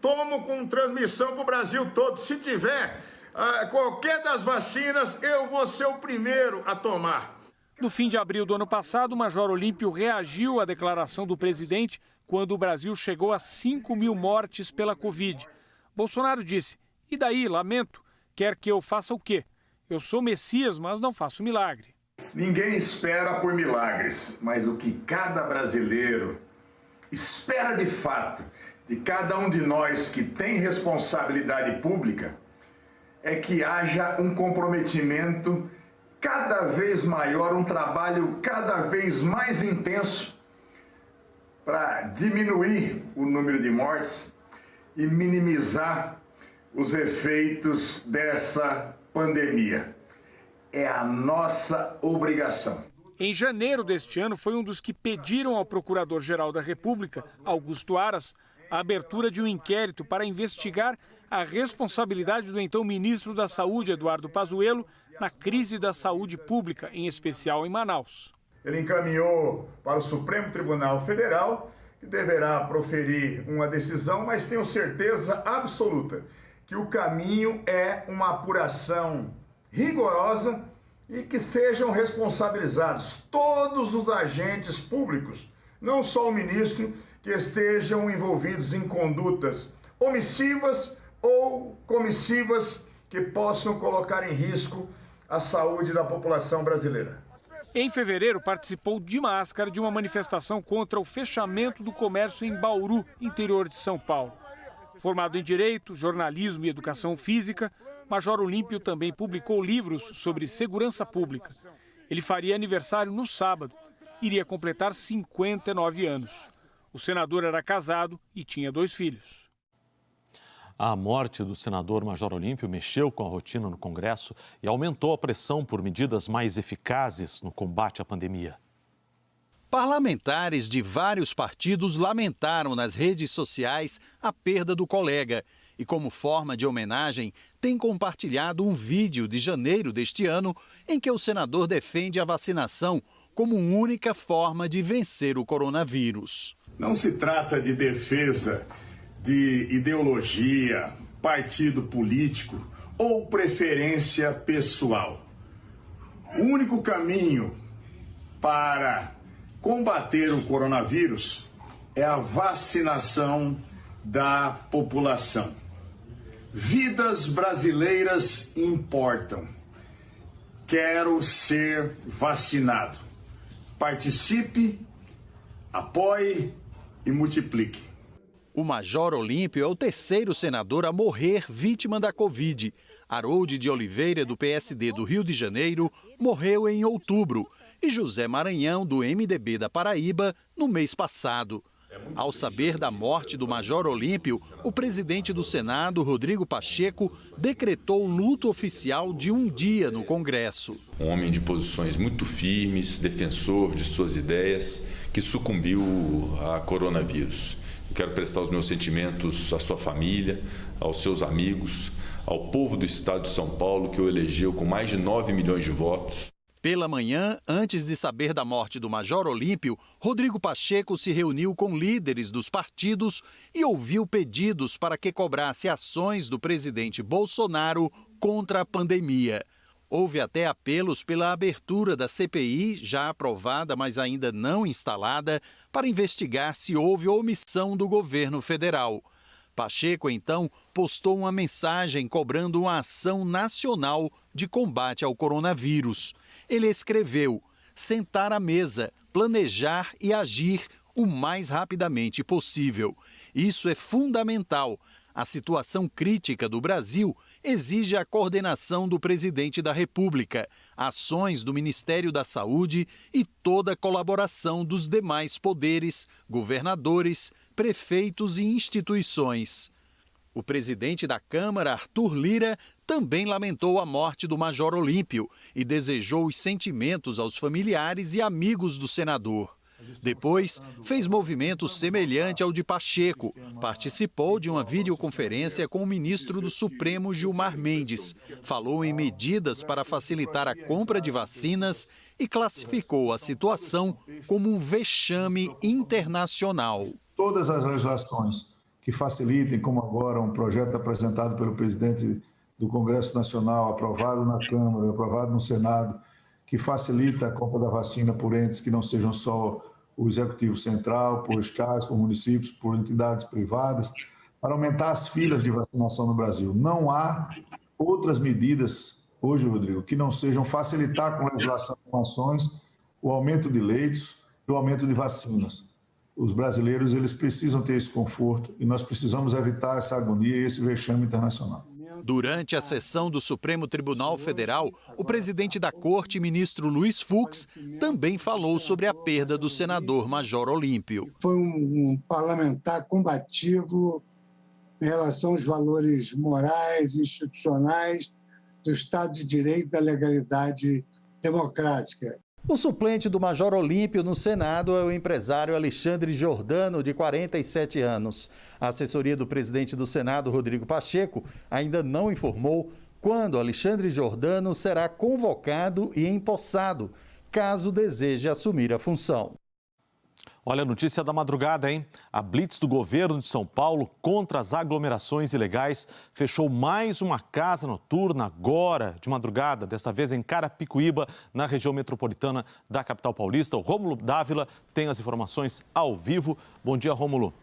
Tomo com transmissão para o Brasil todo. Se tiver qualquer das vacinas, eu vou ser o primeiro a tomar. No fim de abril do ano passado, o Major Olímpio reagiu à declaração do presidente quando o Brasil chegou a 5.000 mortes pela Covid. Bolsonaro disse: e daí, lamento, quer que eu faça o quê? Eu sou Messias, mas não faço milagre. Ninguém espera por milagres, mas o que cada brasileiro espera de fato, de cada um de nós que tem responsabilidade pública, é que haja um comprometimento cada vez maior, um trabalho cada vez mais intenso para diminuir o número de mortes e minimizar os efeitos dessa pandemia. É a nossa obrigação. Em janeiro deste ano, foi um dos que pediram ao Procurador-Geral da República, Augusto Aras, a abertura de um inquérito para investigar a responsabilidade do então ministro da Saúde, Eduardo Pazuello, na crise da saúde pública, em especial em Manaus. Ele encaminhou para o Supremo Tribunal Federal, que deverá proferir uma decisão, mas tenho certeza absoluta que o caminho é uma apuração rigorosa e que sejam responsabilizados todos os agentes públicos, não só o ministro, que estejam envolvidos em condutas omissivas ou comissivas que possam colocar em risco a saúde da população brasileira. Em fevereiro, participou de máscara de uma manifestação contra o fechamento do comércio em Bauru, interior de São Paulo. Formado em Direito, Jornalismo e Educação Física, Major Olímpio também publicou livros sobre segurança pública. Ele faria aniversário no sábado. Iria completar 59 anos. O senador era casado e tinha 2 filhos. A morte do senador Major Olímpio mexeu com a rotina no Congresso e aumentou a pressão por medidas mais eficazes no combate à pandemia. Parlamentares de vários partidos lamentaram nas redes sociais a perda do colega e, como forma de homenagem, têm compartilhado um vídeo de janeiro deste ano em que o senador defende a vacinação como única forma de vencer o coronavírus. Não se trata de defesa de ideologia, partido político ou preferência pessoal. O único caminho para combater o coronavírus é a vacinação da população. Vidas brasileiras importam. Quero ser vacinado. Participe, apoie e multiplique. O Major Olímpio é o 3º senador a morrer vítima da Covid. Harold de Oliveira, do PSD do Rio de Janeiro, morreu em outubro. E José Maranhão, do MDB da Paraíba, no mês passado. Ao saber da morte do Major Olímpio, o presidente do Senado, Rodrigo Pacheco, decretou luto oficial de um dia no Congresso. Um homem de posições muito firmes, defensor de suas ideias, que sucumbiu a coronavírus. Quero prestar os meus sentimentos à sua família, aos seus amigos, ao povo do estado de São Paulo, que o elegeu com mais de 9 milhões de votos. Pela manhã, antes de saber da morte do Major Olímpio, Rodrigo Pacheco se reuniu com líderes dos partidos e ouviu pedidos para que cobrasse ações do presidente Bolsonaro contra a pandemia. Houve até apelos pela abertura da CPI, já aprovada, mas ainda não instalada, para investigar se houve omissão do governo federal. Pacheco, então, postou uma mensagem cobrando uma ação nacional de combate ao coronavírus. Ele escreveu: sentar à mesa, planejar e agir o mais rapidamente possível. Isso é fundamental. A situação crítica do Brasil exige a coordenação do presidente da República, ações do Ministério da Saúde e toda a colaboração dos demais poderes, governadores, prefeitos e instituições. O presidente da Câmara, Arthur Lira, também lamentou a morte do Major Olímpio e desejou os sentimentos aos familiares e amigos do senador. Depois, fez movimento semelhante ao de Pacheco. Participou de uma videoconferência com o ministro do Supremo, Gilmar Mendes. Falou em medidas para facilitar a compra de vacinas e classificou a situação como um vexame internacional. Todas as legislações que facilitem, como agora um projeto apresentado pelo presidente do Congresso Nacional, aprovado na Câmara, aprovado no Senado, que facilita a compra da vacina por entes que não sejam só o Executivo Central, por estados, por municípios, por entidades privadas, para aumentar as filas de vacinação no Brasil. Não há outras medidas hoje, Rodrigo, que não sejam facilitar com legislação com ações o aumento de leitos e o aumento de vacinas. Os brasileiros, eles precisam ter esse conforto e nós precisamos evitar essa agonia e esse vexame internacional. Durante a sessão do Supremo Tribunal Federal, o presidente da Corte, ministro Luiz Fux, também falou sobre a perda do senador Major Olímpio. Foi um parlamentar combativo em relação aos valores morais e institucionais do Estado de Direito e da legalidade democrática. O suplente do Major Olímpio no Senado é o empresário Alexandre Giordano, de 47 anos. A assessoria do presidente do Senado, Rodrigo Pacheco, ainda não informou quando Alexandre Giordano será convocado e empossado, caso deseje assumir a função. Olha a notícia da madrugada, hein? A blitz do governo de São Paulo contra as aglomerações ilegais fechou mais uma casa noturna agora, de madrugada, desta vez em Carapicuíba, na região metropolitana da capital paulista. O Rômulo Dávila tem as informações ao vivo. Bom dia, Rômulo.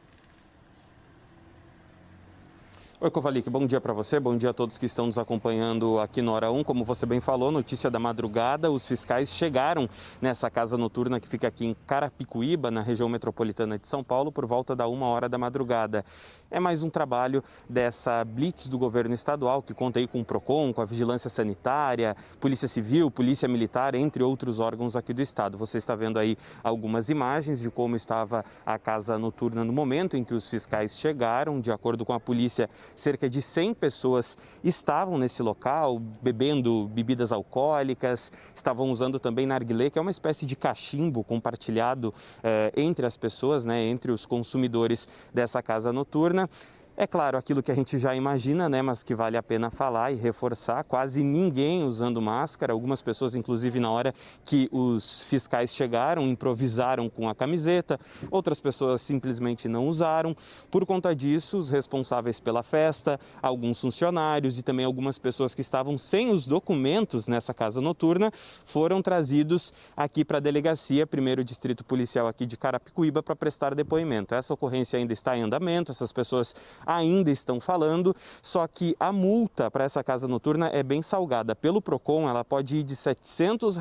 Oi, Kovalik, bom dia para você, bom dia a todos que estão nos acompanhando aqui no Hora 1. Como você bem falou, notícia da madrugada, os fiscais chegaram nessa casa noturna que fica aqui em Carapicuíba, na região metropolitana de São Paulo, por volta da 1h da madrugada. É mais um trabalho dessa blitz do governo estadual, que conta aí com o PROCON, com a Vigilância Sanitária, Polícia Civil, Polícia Militar, entre outros órgãos aqui do estado. Você está vendo aí algumas imagens de como estava a casa noturna no momento em que os fiscais chegaram. De acordo com a polícia, cerca de 100 pessoas estavam nesse local, bebendo bebidas alcoólicas, estavam usando também narguilé, que é uma espécie de cachimbo compartilhado entre as pessoas, né, entre os consumidores dessa casa noturna. É claro, aquilo que a gente já imagina, né, mas que vale a pena falar e reforçar, quase ninguém usando máscara. Algumas pessoas, inclusive, na hora que os fiscais chegaram, improvisaram com a camiseta. Outras pessoas simplesmente não usaram. Por conta disso, os responsáveis pela festa, alguns funcionários e também algumas pessoas que estavam sem os documentos nessa casa noturna, foram trazidos aqui para a delegacia, 1º Distrito Policial aqui de Carapicuíba, para prestar depoimento. Essa ocorrência ainda está em andamento, essas pessoas ainda estão falando, só que a multa para essa casa noturna é bem salgada. Pelo PROCON, ela pode ir de R$ 700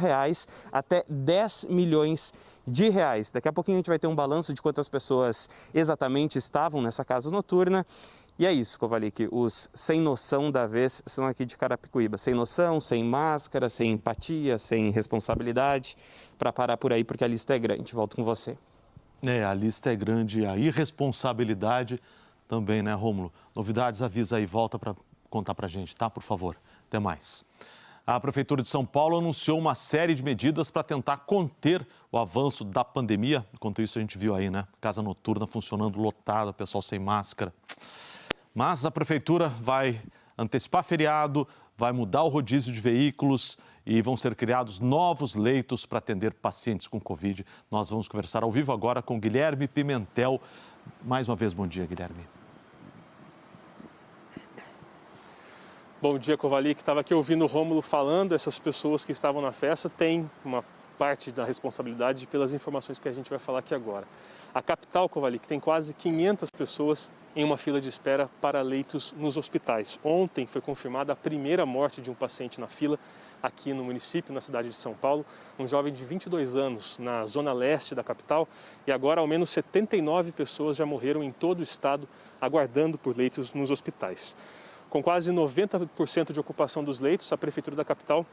até 10 milhões de reais. Daqui a pouquinho a gente vai ter um balanço de quantas pessoas exatamente estavam nessa casa noturna. E é isso, Kovalik, os sem noção da vez são aqui de Carapicuíba. Sem noção, sem máscara, sem empatia, sem responsabilidade. Para parar por aí, porque a lista é grande. Volto com você. A lista é grande, a irresponsabilidade também, né, Rômulo? Novidades, avisa aí, volta para contar para a gente, tá? Por favor. Até mais. A Prefeitura de São Paulo anunciou uma série de medidas para tentar conter o avanço da pandemia. Enquanto isso, a gente viu aí, né? Casa noturna funcionando lotada, pessoal sem máscara. Mas a Prefeitura vai antecipar feriado, vai mudar o rodízio de veículos e vão ser criados novos leitos para atender pacientes com Covid. Nós vamos conversar ao vivo agora com Guilherme Pimentel. Mais uma vez, bom dia, Guilherme. Bom dia, Kovalik. Estava aqui ouvindo o Rômulo falando, essas pessoas que estavam na festa têm uma parte da responsabilidade pelas informações que a gente vai falar aqui agora. A capital, Kovalik, tem quase 500 pessoas em uma fila de espera para leitos nos hospitais. Ontem foi confirmada a primeira morte de um paciente na fila aqui no município, na cidade de São Paulo, um jovem de 22 anos na zona leste da capital, e agora ao menos 79 pessoas já morreram em todo o estado aguardando por leitos nos hospitais. Com quase 90% de ocupação dos leitos, a Prefeitura da capital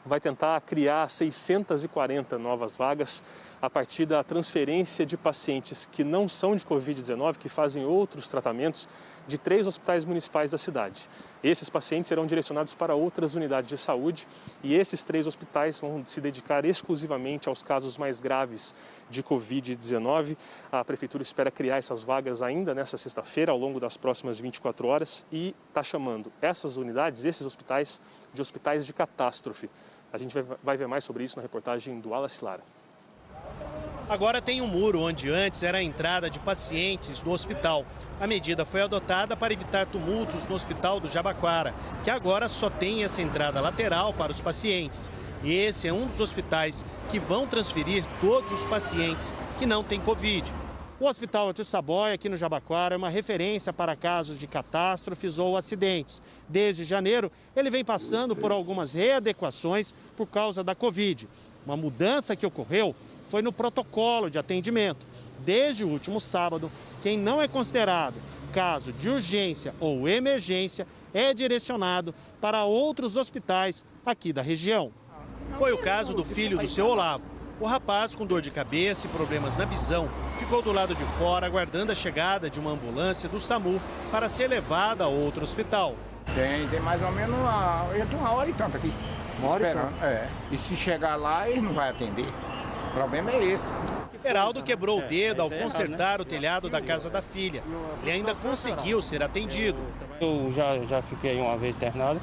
vai tentar criar 640 novas vagas a partir da transferência de pacientes que não são de Covid-19, que fazem outros tratamentos, de 3 hospitais municipais da cidade. Esses pacientes serão direcionados para outras unidades de saúde e esses 3 hospitais vão se dedicar exclusivamente aos casos mais graves de Covid-19. A Prefeitura espera criar essas vagas ainda nesta sexta-feira, ao longo das próximas 24 horas, e está chamando essas unidades, esses hospitais, de hospitais de catástrofe. A gente vai ver mais sobre isso na reportagem do Wallace Lara. Agora tem um muro onde antes era a entrada de pacientes do hospital. A medida foi adotada para evitar tumultos no hospital do Jabaquara, que agora só tem essa entrada lateral para os pacientes. E esse é um dos hospitais que vão transferir todos os pacientes que não têm Covid. O Hospital Arthur Saboia, aqui no Jabaquara, é uma referência para casos de catástrofes ou acidentes. Desde janeiro, ele vem passando por algumas readequações por causa da Covid. Uma mudança que ocorreu foi no protocolo de atendimento. Desde o último sábado, quem não é considerado caso de urgência ou emergência é direcionado para outros hospitais aqui da região. Foi o caso do filho do seu Olavo. O rapaz, com dor de cabeça e problemas na visão, ficou do lado de fora aguardando a chegada de uma ambulância do SAMU para ser levada a outro hospital. Tem mais ou menos uma hora e tanto aqui. Esperando. E se chegar lá, ele não vai atender. O problema é esse. Heraldo quebrou o dedo ao consertar o telhado da casa da filha. Ele ainda conseguiu ser atendido. Eu já fiquei uma vez internado.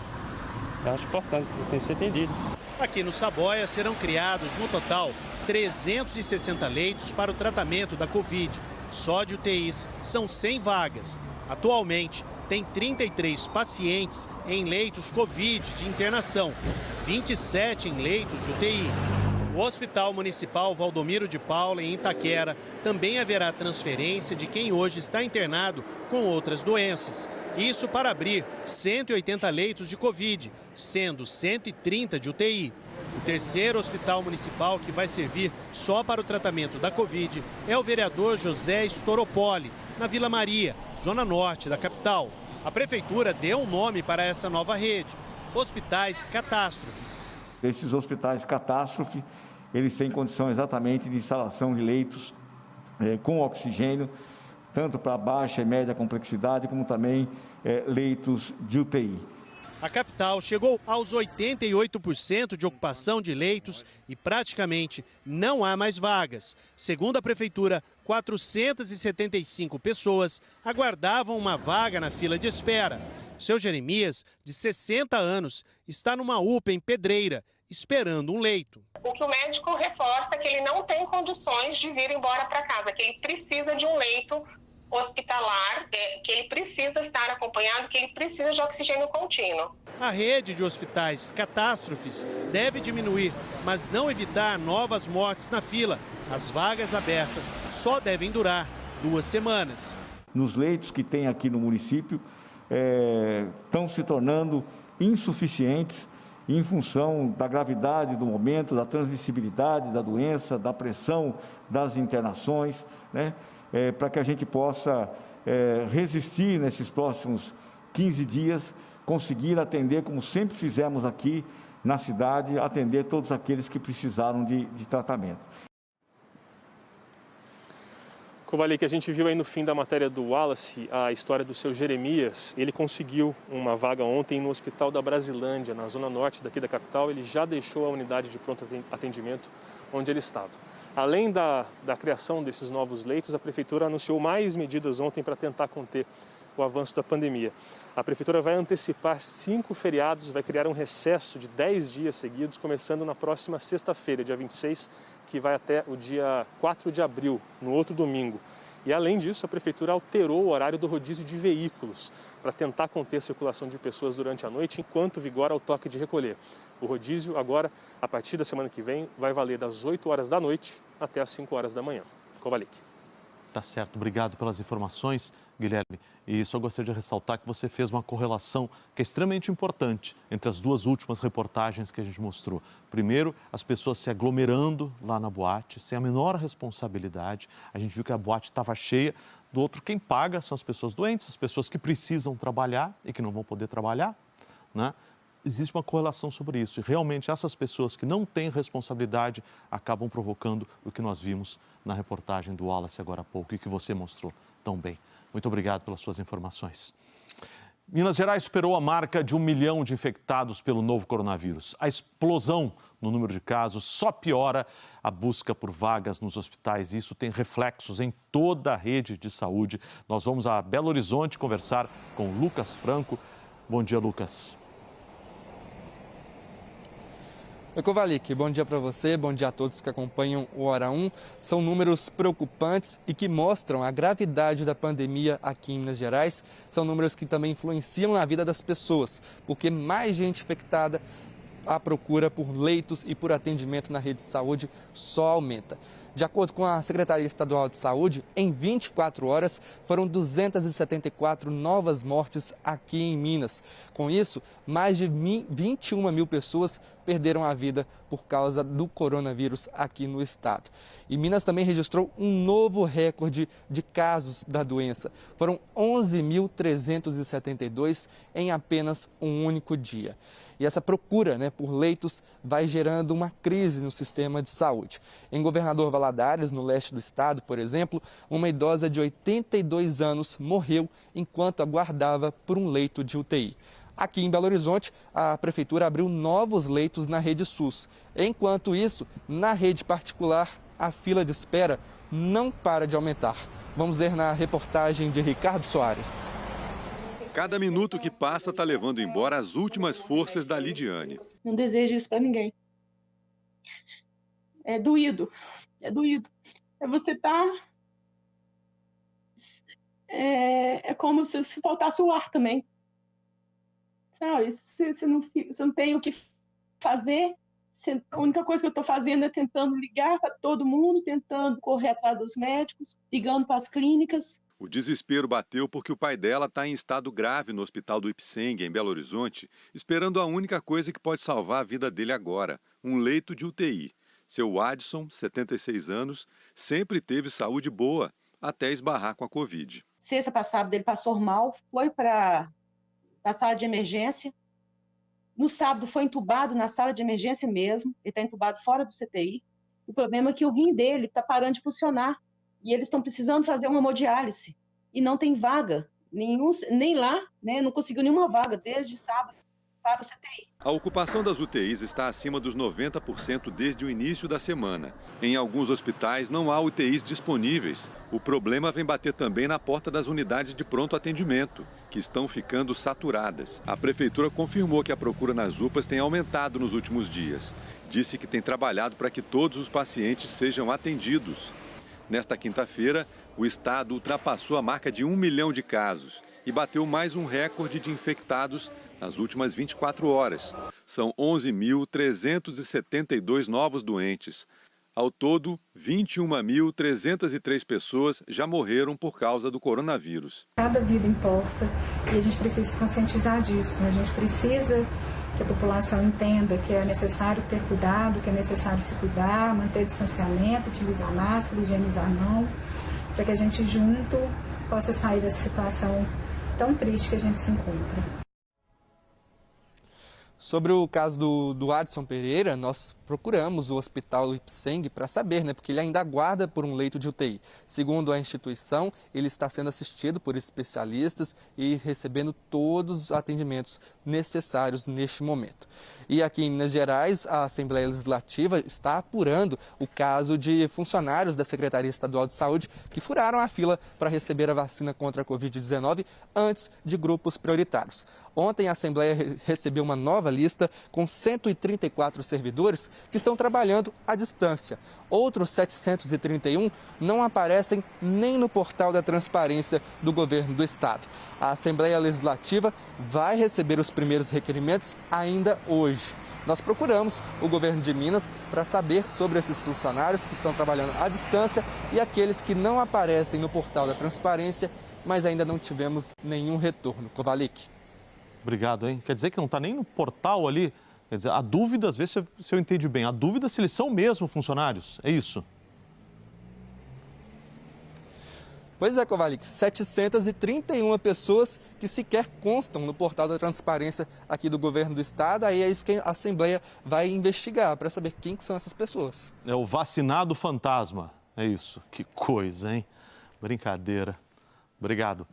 Eu acho importante que tenha que ser atendido. Aqui no Saboia serão criados, no total, 360 leitos para o tratamento da Covid. Só de UTIs são 100 vagas. Atualmente, tem 33 pacientes em leitos Covid de internação, 27 em leitos de UTI. O Hospital Municipal Valdomiro de Paula, em Itaquera, também haverá transferência de quem hoje está internado com outras doenças. Isso para abrir 180 leitos de Covid, sendo 130 de UTI. O terceiro hospital municipal que vai servir só para o tratamento da Covid é o vereador José Storopoli, na Vila Maria, zona norte da capital. A prefeitura deu um nome para essa nova rede: Hospitais Catástrofes. Esses hospitais catástrofe, eles têm condição exatamente de instalação de leitos com oxigênio, tanto para baixa e média complexidade, como também leitos de UTI. A capital chegou aos 88% de ocupação de leitos e praticamente não há mais vagas. Segundo a prefeitura, 475 pessoas aguardavam uma vaga na fila de espera. Seu Jeremias, de 60 anos, está numa UPA em Pedreira, esperando um leito. O que o médico reforça é que ele não tem condições de vir embora para casa, que ele precisa de um leito hospitalar, que ele precisa estar acompanhado, que ele precisa de oxigênio contínuo. A rede de hospitais catástrofes deve diminuir, mas não evitar novas mortes na fila. As vagas abertas só devem durar 2 semanas. Nos leitos que tem aqui no município, estão se tornando insuficientes em função da gravidade do momento, da transmissibilidade da doença, da pressão das internações, né? Para que a gente possa resistir nesses próximos 15 dias, conseguir atender, como sempre fizemos aqui na cidade, atender todos aqueles que precisaram de tratamento. Kovalik, a gente viu aí no fim da matéria do Wallace a história do seu Jeremias. Ele conseguiu uma vaga ontem no Hospital da Brasilândia, na zona norte daqui da capital. Ele já deixou a unidade de pronto atendimento onde ele estava. Além da criação desses novos leitos, a Prefeitura anunciou mais medidas ontem para tentar conter o avanço da pandemia. A Prefeitura vai antecipar 5 feriados, vai criar um recesso de 10 dias seguidos, começando na próxima sexta-feira, dia 26, que vai até o dia 4 de abril, no outro domingo. E, além disso, a Prefeitura alterou o horário do rodízio de veículos para tentar conter a circulação de pessoas durante a noite, enquanto vigora o toque de recolher. O rodízio, agora, a partir da semana que vem, vai valer das 8 horas da noite até as 5 horas da manhã. Kovalik. Tá certo, obrigado pelas informações, Guilherme. E só gostaria de ressaltar que você fez uma correlação que é extremamente importante entre as duas últimas reportagens que a gente mostrou. Primeiro, as pessoas se aglomerando lá na boate, sem a menor responsabilidade. A gente viu que a boate estava cheia. Do outro, quem paga são as pessoas doentes, as pessoas que precisam trabalhar e que não vão poder trabalhar, né? existe uma correlação sobre isso. E realmente essas pessoas que não têm responsabilidade acabam provocando o que nós vimos na reportagem do Wallace agora há pouco e que você mostrou tão bem. Muito obrigado pelas suas informações. Minas Gerais superou a marca de 1 milhão de infectados pelo novo coronavírus. A explosão no número de casos só piora a busca por vagas nos hospitais. Isso tem reflexos em toda a rede de saúde. Nós vamos a Belo Horizonte conversar com Lucas Franco. Bom dia, Lucas. Oi, Kovalik, bom dia para você, bom dia a todos que acompanham o Hora 1. São números preocupantes e que mostram a gravidade da pandemia aqui em Minas Gerais. São números que também influenciam na vida das pessoas, porque mais gente infectada, a procura por leitos e por atendimento na rede de saúde só aumenta. De acordo com a Secretaria Estadual de Saúde, em 24 horas foram 274 novas mortes aqui em Minas. Com isso, mais de 21 mil pessoas perderam a vida por causa do coronavírus aqui no estado. E Minas também registrou um novo recorde de casos da doença. Foram 11.372 em apenas um único dia. E essa procura por leitos vai gerando uma crise no sistema de saúde. Em Governador Valadares, no leste do estado, por exemplo, uma idosa de 82 anos morreu enquanto aguardava por um leito de UTI. Aqui em Belo Horizonte, a prefeitura abriu novos leitos na rede SUS. Enquanto isso, na rede particular, a fila de espera não para de aumentar. Vamos ver na reportagem de Ricardo Soares. Cada minuto que passa está levando embora as últimas forças da Lidiane. Não desejo isso para ninguém. É doído. É doído. Você tá... É como se faltasse o ar também. Sabe? Você não tem o que fazer. A única coisa que eu estou fazendo é tentando ligar para todo mundo, tentando correr atrás dos médicos, ligando para as clínicas. O desespero bateu porque o pai dela está em estado grave no hospital do Ipseng, em Belo Horizonte, esperando a única coisa que pode salvar a vida dele agora, um leito de UTI. Seu Adson, 76 anos, sempre teve saúde boa, até esbarrar com a Covid. Sexta passada ele passou mal, foi para a sala de emergência. No sábado foi entubado na sala de emergência mesmo, ele está entubado fora do CTI. O problema é que o rim dele está parando de funcionar. E eles estão precisando fazer uma hemodiálise. E não tem vaga, nem lá, não conseguiu nenhuma vaga desde sábado para o CTI. A ocupação das UTIs está acima dos 90% desde o início da semana. Em alguns hospitais não há UTIs disponíveis. O problema vem bater também na porta das unidades de pronto atendimento, que estão ficando saturadas. A prefeitura confirmou que a procura nas UPAs tem aumentado nos últimos dias. Disse que tem trabalhado para que todos os pacientes sejam atendidos. Nesta quinta-feira, o estado ultrapassou a marca de 1 milhão de casos e bateu mais um recorde de infectados nas últimas 24 horas. São 11.372 novos doentes. Ao todo, 21.303 pessoas já morreram por causa do coronavírus. Cada vida importa e a gente precisa se conscientizar disso. A gente precisa que a população entenda que é necessário ter cuidado, que é necessário se cuidar, manter distanciamento, utilizar máscara, higienizar a mão, para que a gente junto possa sair dessa situação tão triste que a gente se encontra. Sobre o caso do Adson Pereira, nós procuramos o hospital Ipseng para saber, porque ele ainda aguarda por um leito de UTI. Segundo a instituição, ele está sendo assistido por especialistas e recebendo todos os atendimentos necessários neste momento. E aqui em Minas Gerais, a Assembleia Legislativa está apurando o caso de funcionários da Secretaria Estadual de Saúde que furaram a fila para receber a vacina contra a Covid-19 antes de grupos prioritários. Ontem, a Assembleia recebeu uma nova lista com 134 servidores que estão trabalhando à distância. Outros 731 não aparecem nem no portal da transparência do governo do estado. A Assembleia Legislativa vai receber os primeiros requerimentos ainda hoje. Nós procuramos o governo de Minas para saber sobre esses funcionários que estão trabalhando à distância e aqueles que não aparecem no portal da transparência, mas ainda não tivemos nenhum retorno. Kovalik. Obrigado, hein? Quer dizer que não está nem no portal ali? Quer dizer, a dúvida, às vezes, se eu entendi bem, a dúvida é se eles são mesmo funcionários, é isso? Pois é, Kovalik, 731 pessoas que sequer constam no portal da transparência aqui do governo do estado. Aí é isso que a Assembleia vai investigar, para saber quem que são essas pessoas. É o vacinado fantasma, é isso. Que coisa, hein? Brincadeira. Obrigado.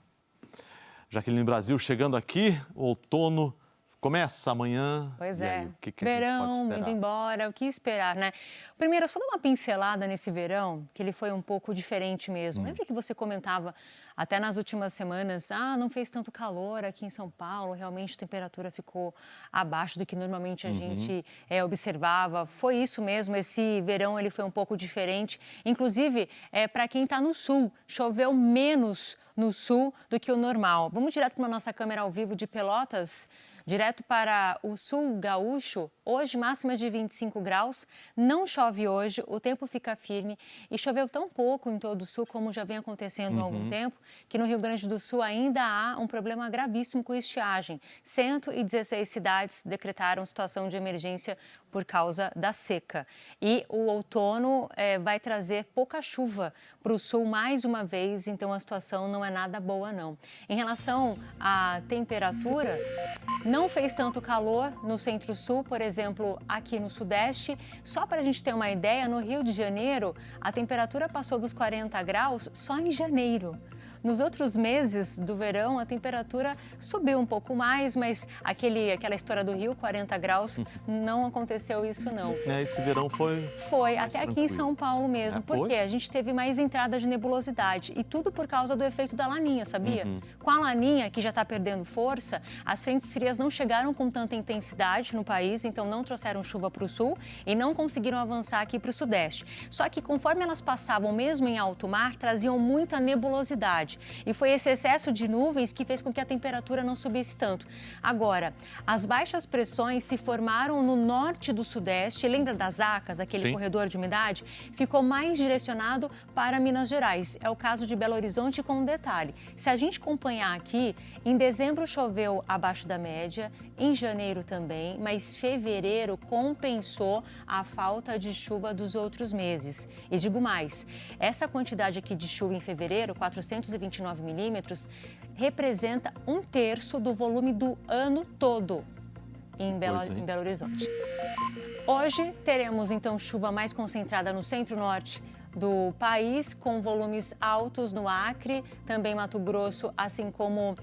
Jaqueline Brasil chegando aqui, o outono começa amanhã. Pois e é, aí, o que verão indo embora, o que esperar, né? Primeiro, só dar uma pincelada nesse verão, que ele foi um pouco diferente mesmo. Lembra que você comentava até nas últimas semanas, não fez tanto calor aqui em São Paulo, realmente a temperatura ficou abaixo do que normalmente a gente observava. Foi isso mesmo, esse verão ele foi um pouco diferente. Inclusive, para quem está no sul, choveu menos no sul do que o normal. Vamos direto para a nossa câmera ao vivo de Pelotas, direto para o sul gaúcho. Hoje, máxima de 25 graus, não chove hoje, o tempo fica firme e choveu tão pouco em todo o sul, como já vem acontecendo há algum tempo, que no Rio Grande do Sul ainda há um problema gravíssimo com estiagem. 116 cidades decretaram situação de emergência por causa da seca. E o outono vai trazer pouca chuva para o sul mais uma vez, então a situação não é nada boa, não. Em relação à temperatura, não fez tanto calor no centro-sul, por exemplo, aqui no sudeste. Só para a gente ter uma ideia, no Rio de Janeiro, a temperatura passou dos 40 graus só em janeiro. Nos outros meses do verão, a temperatura subiu um pouco mais, mas aquela história do Rio, 40 graus, não aconteceu isso, não. Esse verão foi até aqui em São Paulo mesmo. Por quê? A gente teve mais entrada de nebulosidade. E tudo por causa do efeito da laninha, sabia? Com a laninha, que já está perdendo força, as frentes frias não chegaram com tanta intensidade no país, então não trouxeram chuva para o sul e não conseguiram avançar aqui para o sudeste. Só que conforme elas passavam, mesmo em alto mar, traziam muita nebulosidade. E foi esse excesso de nuvens que fez com que a temperatura não subisse tanto. Agora, as baixas pressões se formaram no norte do sudeste. Lembra das ACAS, aquele corredor de umidade? Ficou mais direcionado para Minas Gerais. É o caso de Belo Horizonte com um detalhe. Se a gente acompanhar aqui, em dezembro choveu abaixo da média, em janeiro também, mas fevereiro compensou a falta de chuva dos outros meses. E digo mais, essa quantidade aqui de chuva em fevereiro, 429 milímetros, representa 1/3 do volume do ano todo em Belo Horizonte. Hoje teremos então chuva mais concentrada no centro-norte do país, com volumes altos no Acre, também Mato Grosso, assim como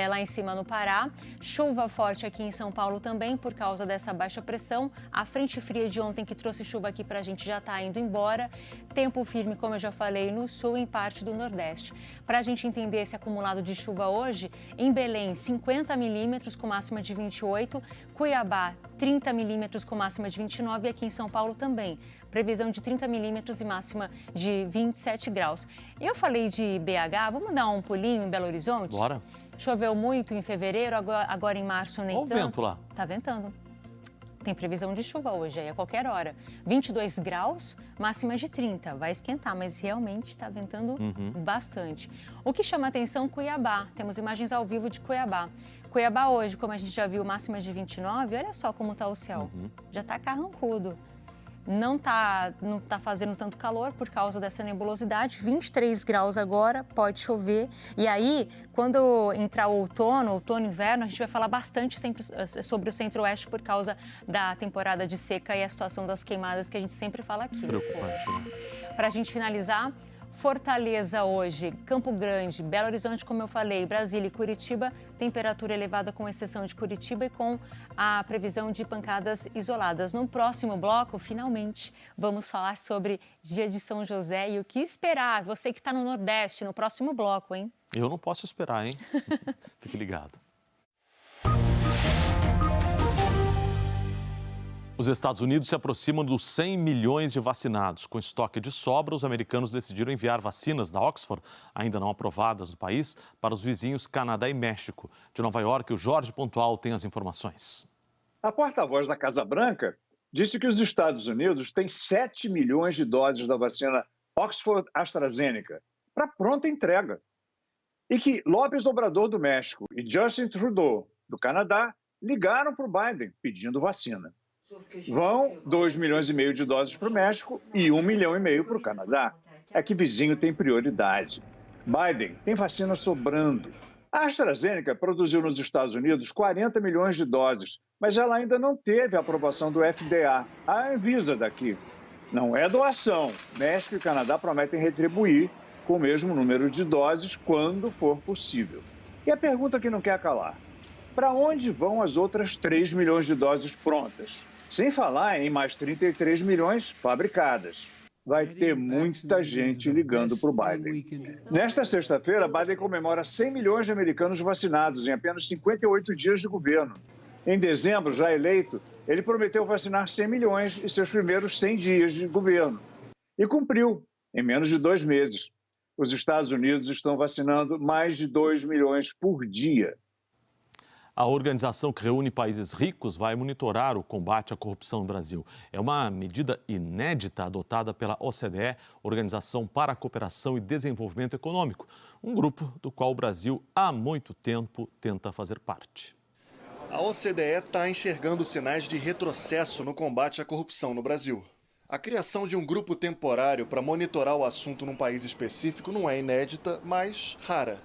lá em cima no Pará. Chuva forte aqui em São Paulo também por causa dessa baixa pressão. A frente fria de ontem que trouxe chuva aqui para a gente já está indo embora. Tempo firme, como eu já falei, no sul e em parte do Nordeste. Para a gente entender esse acumulado de chuva hoje, em Belém, 50 milímetros com máxima de 28, Cuiabá, 30 milímetros com máxima de 29 e aqui em São Paulo também. Previsão de 30 milímetros e máxima de 27 graus. Eu falei de BH, vamos dar um pulinho em Belo Horizonte? Bora. Choveu muito em fevereiro, agora em março nem tanto. Olha o vento lá. Tá ventando. Tem previsão de chuva hoje, aí a qualquer hora. 22 graus, máxima de 30. Vai esquentar, mas realmente está ventando bastante. O que chama atenção, Cuiabá. Temos imagens ao vivo de Cuiabá. Cuiabá hoje, como a gente já viu, máxima de 29. Olha só como está o céu. Já está carrancudo. Não tá fazendo tanto calor por causa dessa nebulosidade. 23 graus agora, pode chover. E aí, quando entrar o outono, inverno, a gente vai falar bastante sempre sobre o centro-oeste por causa da temporada de seca e a situação das queimadas que a gente sempre fala aqui. Preocupante, né? Para a gente finalizar, Fortaleza hoje, Campo Grande, Belo Horizonte, como eu falei, Brasília e Curitiba, temperatura elevada com exceção de Curitiba e com a previsão de pancadas isoladas. No próximo bloco, finalmente, vamos falar sobre Dia de São José e o que esperar. Você que está no Nordeste, no próximo bloco, hein? Eu não posso esperar, hein? Fique ligado. Os Estados Unidos se aproximam dos 100 milhões de vacinados. Com estoque de sobra, os americanos decidiram enviar vacinas da Oxford, ainda não aprovadas no país, para os vizinhos Canadá e México. De Nova York, o Jorge Pontual tem as informações. A porta-voz da Casa Branca disse que os Estados Unidos têm 7 milhões de doses da vacina Oxford AstraZeneca para pronta entrega. E que López Obrador do México e Justin Trudeau do Canadá ligaram para o Biden pedindo vacina. Vão 2,5 milhões de doses para o México e 1,5 milhão para o Canadá. É que vizinho tem prioridade. Biden tem vacina sobrando. A AstraZeneca produziu nos Estados Unidos 40 milhões de doses, mas ela ainda não teve a aprovação do FDA, a Anvisa daqui. Não é doação. México e Canadá prometem retribuir com o mesmo número de doses quando for possível. E a pergunta que não quer calar: para onde vão as outras 3 milhões de doses prontas? Sem falar em mais 33 milhões fabricadas. Vai ter muita gente ligando para o Biden. Nesta sexta-feira, Biden comemora 100 milhões de americanos vacinados em apenas 58 dias de governo. Em dezembro, já eleito, ele prometeu vacinar 100 milhões em seus primeiros 100 dias de governo. E cumpriu, em menos de 2 meses. Os Estados Unidos estão vacinando mais de 2 milhões por dia. A organização que reúne países ricos vai monitorar o combate à corrupção no Brasil. É uma medida inédita adotada pela OCDE, Organização para a Cooperação e Desenvolvimento Econômico, um grupo do qual o Brasil há muito tempo tenta fazer parte. A OCDE está enxergando sinais de retrocesso no combate à corrupção no Brasil. A criação de um grupo temporário para monitorar o assunto num país específico não é inédita, mas rara.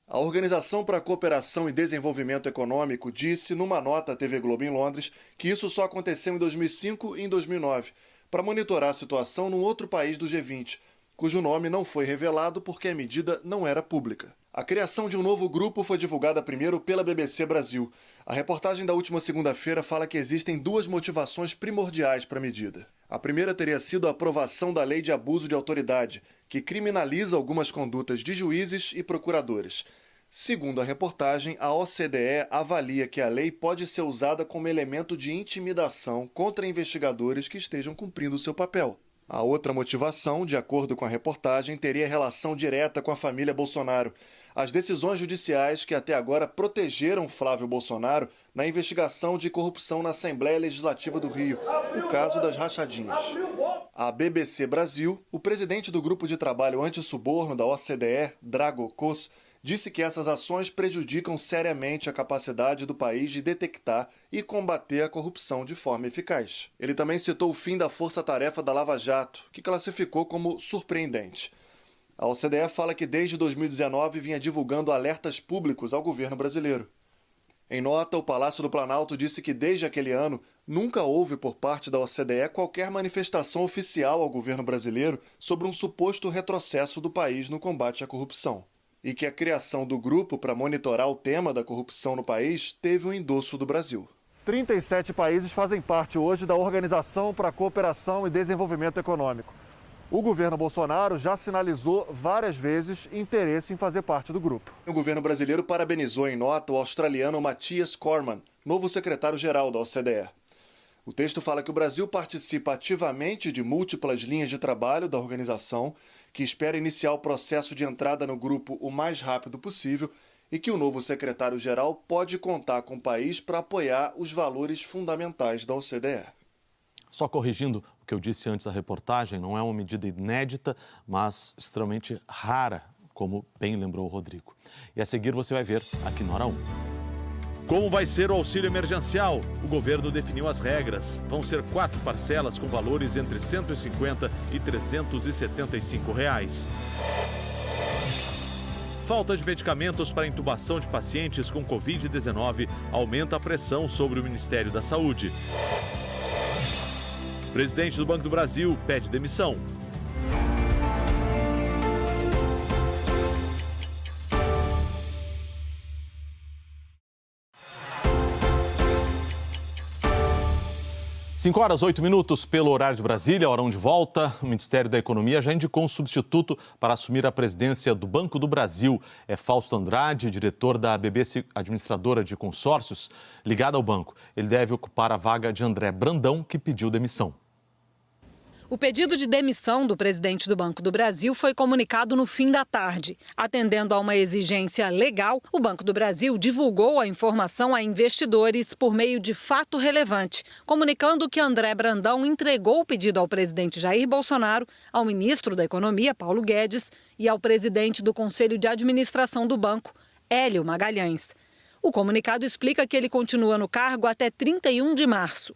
A Organização para a Cooperação e Desenvolvimento Econômico disse numa nota à TV Globo em Londres que isso só aconteceu em 2005 e em 2009, para monitorar a situação num outro país do G20, cujo nome não foi revelado porque a medida não era pública. A criação de um novo grupo foi divulgada primeiro pela BBC Brasil. A reportagem da última segunda-feira fala que existem 2 motivações primordiais para a medida. A primeira teria sido a aprovação da Lei de Abuso de Autoridade, que criminaliza algumas condutas de juízes e procuradores. Segundo a reportagem, a OCDE avalia que a lei pode ser usada como elemento de intimidação contra investigadores que estejam cumprindo seu papel. A outra motivação, de acordo com a reportagem, teria relação direta com a família Bolsonaro. As decisões judiciais que até agora protegeram Flávio Bolsonaro na investigação de corrupção na Assembleia Legislativa do Rio, o caso das rachadinhas. A BBC Brasil, o presidente do Grupo de Trabalho Antissuborno da OCDE, Drago Kos, disse que essas ações prejudicam seriamente a capacidade do país de detectar e combater a corrupção de forma eficaz. Ele também citou o fim da força-tarefa da Lava Jato, que classificou como surpreendente. A OCDE fala que desde 2019 vinha divulgando alertas públicos ao governo brasileiro. Em nota, o Palácio do Planalto disse que desde aquele ano nunca houve por parte da OCDE qualquer manifestação oficial ao governo brasileiro sobre um suposto retrocesso do país no combate à corrupção. E que a criação do grupo para monitorar o tema da corrupção no país teve um endosso do Brasil. 37 países fazem parte hoje da Organização para a Cooperação e Desenvolvimento Econômico. O governo Bolsonaro já sinalizou várias vezes interesse em fazer parte do grupo. O governo brasileiro parabenizou em nota o australiano Matthias Cormann, novo secretário-geral da OCDE. O texto fala que o Brasil participa ativamente de múltiplas linhas de trabalho da organização, que espera iniciar o processo de entrada no grupo o mais rápido possível e que o novo secretário-geral pode contar com o país para apoiar os valores fundamentais da OCDE. Só corrigindo o que eu disse antes da reportagem, não é uma medida inédita, mas extremamente rara, como bem lembrou o Rodrigo. E a seguir você vai ver aqui no Hora 1. Como vai ser o auxílio emergencial? O governo definiu as regras. Vão ser 4 parcelas com valores entre R$ 150 e R$ 375. Falta de medicamentos para intubação de pacientes com Covid-19 aumenta a pressão sobre o Ministério da Saúde. O presidente do Banco do Brasil pede demissão. Cinco horas, 8 minutos pelo horário de Brasília, hora de volta. O Ministério da Economia já indicou um substituto para assumir a presidência do Banco do Brasil. É Fausto Andrade, diretor da BBC, administradora de consórcios, ligado ao banco. Ele deve ocupar a vaga de André Brandão, que pediu demissão. O pedido de demissão do presidente do Banco do Brasil foi comunicado no fim da tarde. Atendendo a uma exigência legal, o Banco do Brasil divulgou a informação a investidores por meio de fato relevante, comunicando que André Brandão entregou o pedido ao presidente Jair Bolsonaro, ao ministro da Economia, Paulo Guedes, e ao presidente do Conselho de Administração do banco, Hélio Magalhães. O comunicado explica que ele continua no cargo até 31 de março.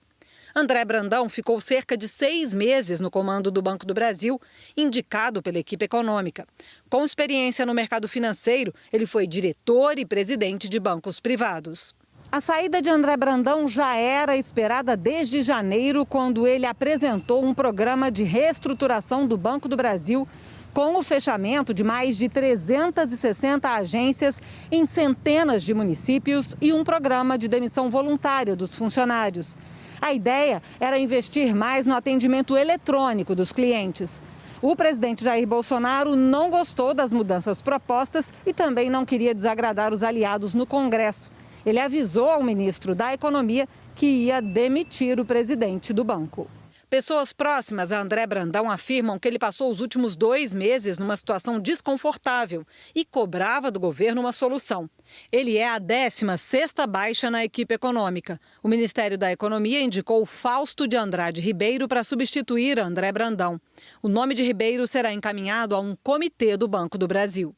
André Brandão ficou cerca de 6 meses no comando do Banco do Brasil, indicado pela equipe econômica. Com experiência no mercado financeiro, ele foi diretor e presidente de bancos privados. A saída de André Brandão já era esperada desde janeiro, quando ele apresentou um programa de reestruturação do Banco do Brasil, com o fechamento de mais de 360 agências em centenas de municípios e um programa de demissão voluntária dos funcionários. A ideia era investir mais no atendimento eletrônico dos clientes. O presidente Jair Bolsonaro não gostou das mudanças propostas e também não queria desagradar os aliados no Congresso. Ele avisou ao ministro da Economia que ia demitir o presidente do banco. Pessoas próximas a André Brandão afirmam que ele passou os últimos 2 meses numa situação desconfortável e cobrava do governo uma solução. Ele é a 16ª baixa na equipe econômica. O Ministério da Economia indicou Fausto de Andrade Ribeiro para substituir André Brandão. O nome de Ribeiro será encaminhado a um comitê do Banco do Brasil.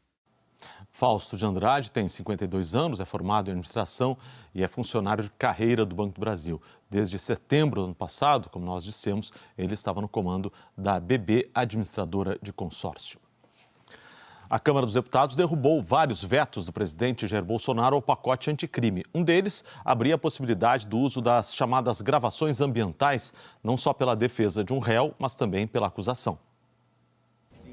Fausto de Andrade tem 52 anos, é formado em administração e é funcionário de carreira do Banco do Brasil. Desde setembro do ano passado, como nós dissemos, ele estava no comando da BB Administradora de Consórcio. A Câmara dos Deputados derrubou vários vetos do presidente Jair Bolsonaro ao pacote anticrime. Um deles abria a possibilidade do uso das chamadas gravações ambientais, não só pela defesa de um réu, mas também pela acusação.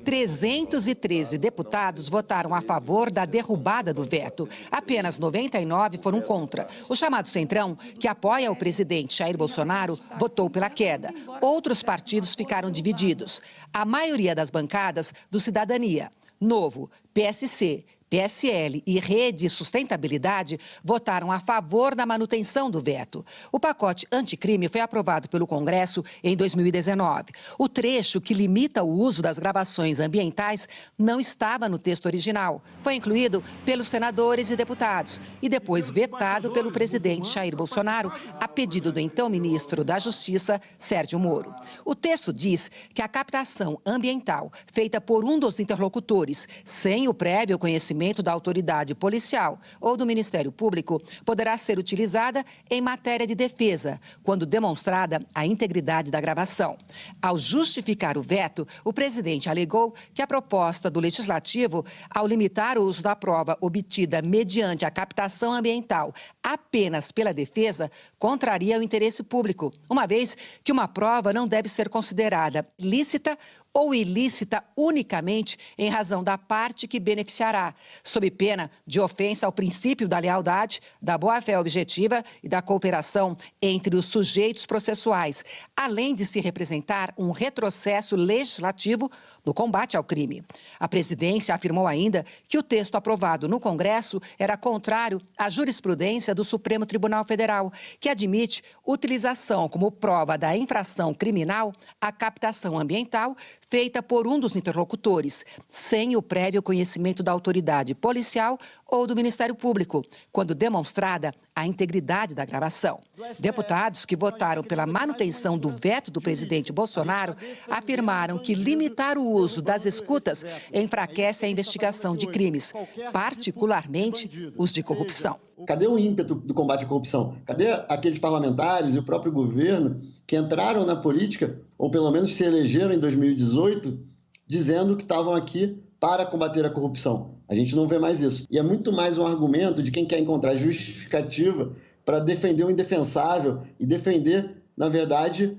313 deputados votaram a favor da derrubada do veto. Apenas 99 foram contra. O chamado Centrão, que apoia o presidente Jair Bolsonaro, votou pela queda. Outros partidos ficaram divididos. A maioria das bancadas do Cidadania, Novo, PSC, PSL e Rede Sustentabilidade votaram a favor da manutenção do veto. O pacote anticrime foi aprovado pelo Congresso em 2019. O trecho que limita o uso das gravações ambientais não estava no texto original. Foi incluído pelos senadores e deputados e depois vetado pelo presidente Jair Bolsonaro, a pedido do então ministro da Justiça, Sérgio Moro. O texto diz que a captação ambiental feita por um dos interlocutores, sem o prévio conhecimento da autoridade policial ou do Ministério Público, poderá ser utilizada em matéria de defesa, quando demonstrada a integridade da gravação. Ao justificar o veto, o presidente alegou que a proposta do Legislativo, ao limitar o uso da prova obtida mediante a captação ambiental apenas pela defesa, contraria o interesse público, uma vez que uma prova não deve ser considerada lícita ou ilícita unicamente em razão da parte que beneficiará, sob pena de ofensa ao princípio da lealdade, da boa-fé objetiva e da cooperação entre os sujeitos processuais, além de se representar um retrocesso legislativo no combate ao crime. A presidência afirmou ainda que o texto aprovado no Congresso era contrário à jurisprudência do Supremo Tribunal Federal, que admite utilização como prova da infração criminal a captação ambiental feita por um dos interlocutores, sem o prévio conhecimento da autoridade policial ou do Ministério Público, quando demonstrada a integridade da gravação. Deputados que votaram pela manutenção do veto do presidente Bolsonaro afirmaram que limitar o uso das escutas enfraquece a investigação de crimes, particularmente os de corrupção. Cadê o ímpeto do combate à corrupção? Cadê aqueles parlamentares e o próprio governo que entraram na política, ou pelo menos se elegeram em 2018, dizendo que estavam aqui para combater a corrupção? A gente não vê mais isso. E é muito mais um argumento de quem quer encontrar justificativa para defender o indefensável e defender, na verdade,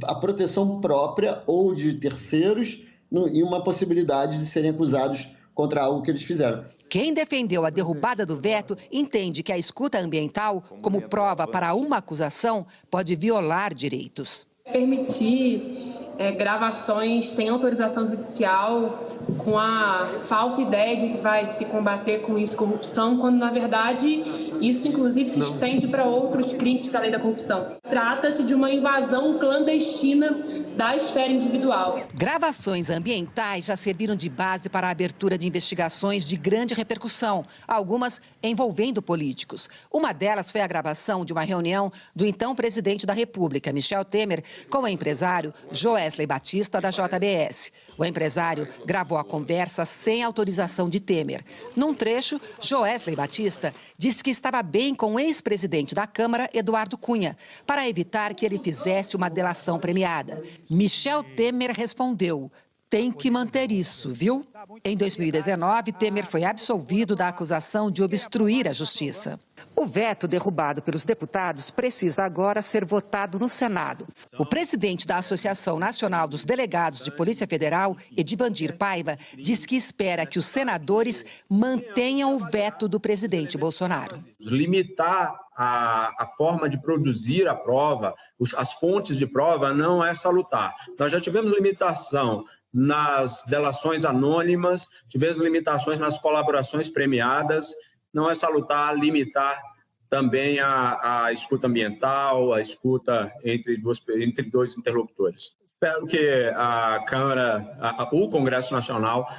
a proteção própria ou de terceiros e uma possibilidade de serem acusados contra algo que eles fizeram. Quem defendeu a derrubada do veto entende que a escuta ambiental, como prova para uma acusação, pode violar direitos. Permitir gravações sem autorização judicial, com a falsa ideia de que vai se combater com isso corrupção, quando, na verdade, isso, inclusive, se estende para outros crimes para além da corrupção. Trata-se de uma invasão clandestina da esfera individual. Gravações ambientais já serviram de base para a abertura de investigações de grande repercussão, algumas envolvendo políticos. Uma delas foi a gravação de uma reunião do então presidente da República, Michel Temer, com o empresário Joel Joesley Batista, da JBS. O empresário gravou a conversa sem autorização de Temer. Num trecho, Joesley Batista disse que estava bem com o ex-presidente da Câmara, Eduardo Cunha, para evitar que ele fizesse uma delação premiada. Michel Temer respondeu: tem que manter isso, viu? Em 2019, Temer foi absolvido da acusação de obstruir a justiça. O veto derrubado pelos deputados precisa agora ser votado no Senado. O presidente da Associação Nacional dos Delegados de Polícia Federal, Edivandir Paiva, diz que espera que os senadores mantenham o veto do presidente Bolsonaro. Limitar a forma de produzir a prova, as fontes de prova, não é salutar. Nós já tivemos limitação nas delações anônimas, tivemos limitações nas colaborações premiadas. Não é salutar limitar também a escuta ambiental, a escuta entre dois interlocutores. Espero que a Câmara, o Congresso Nacional,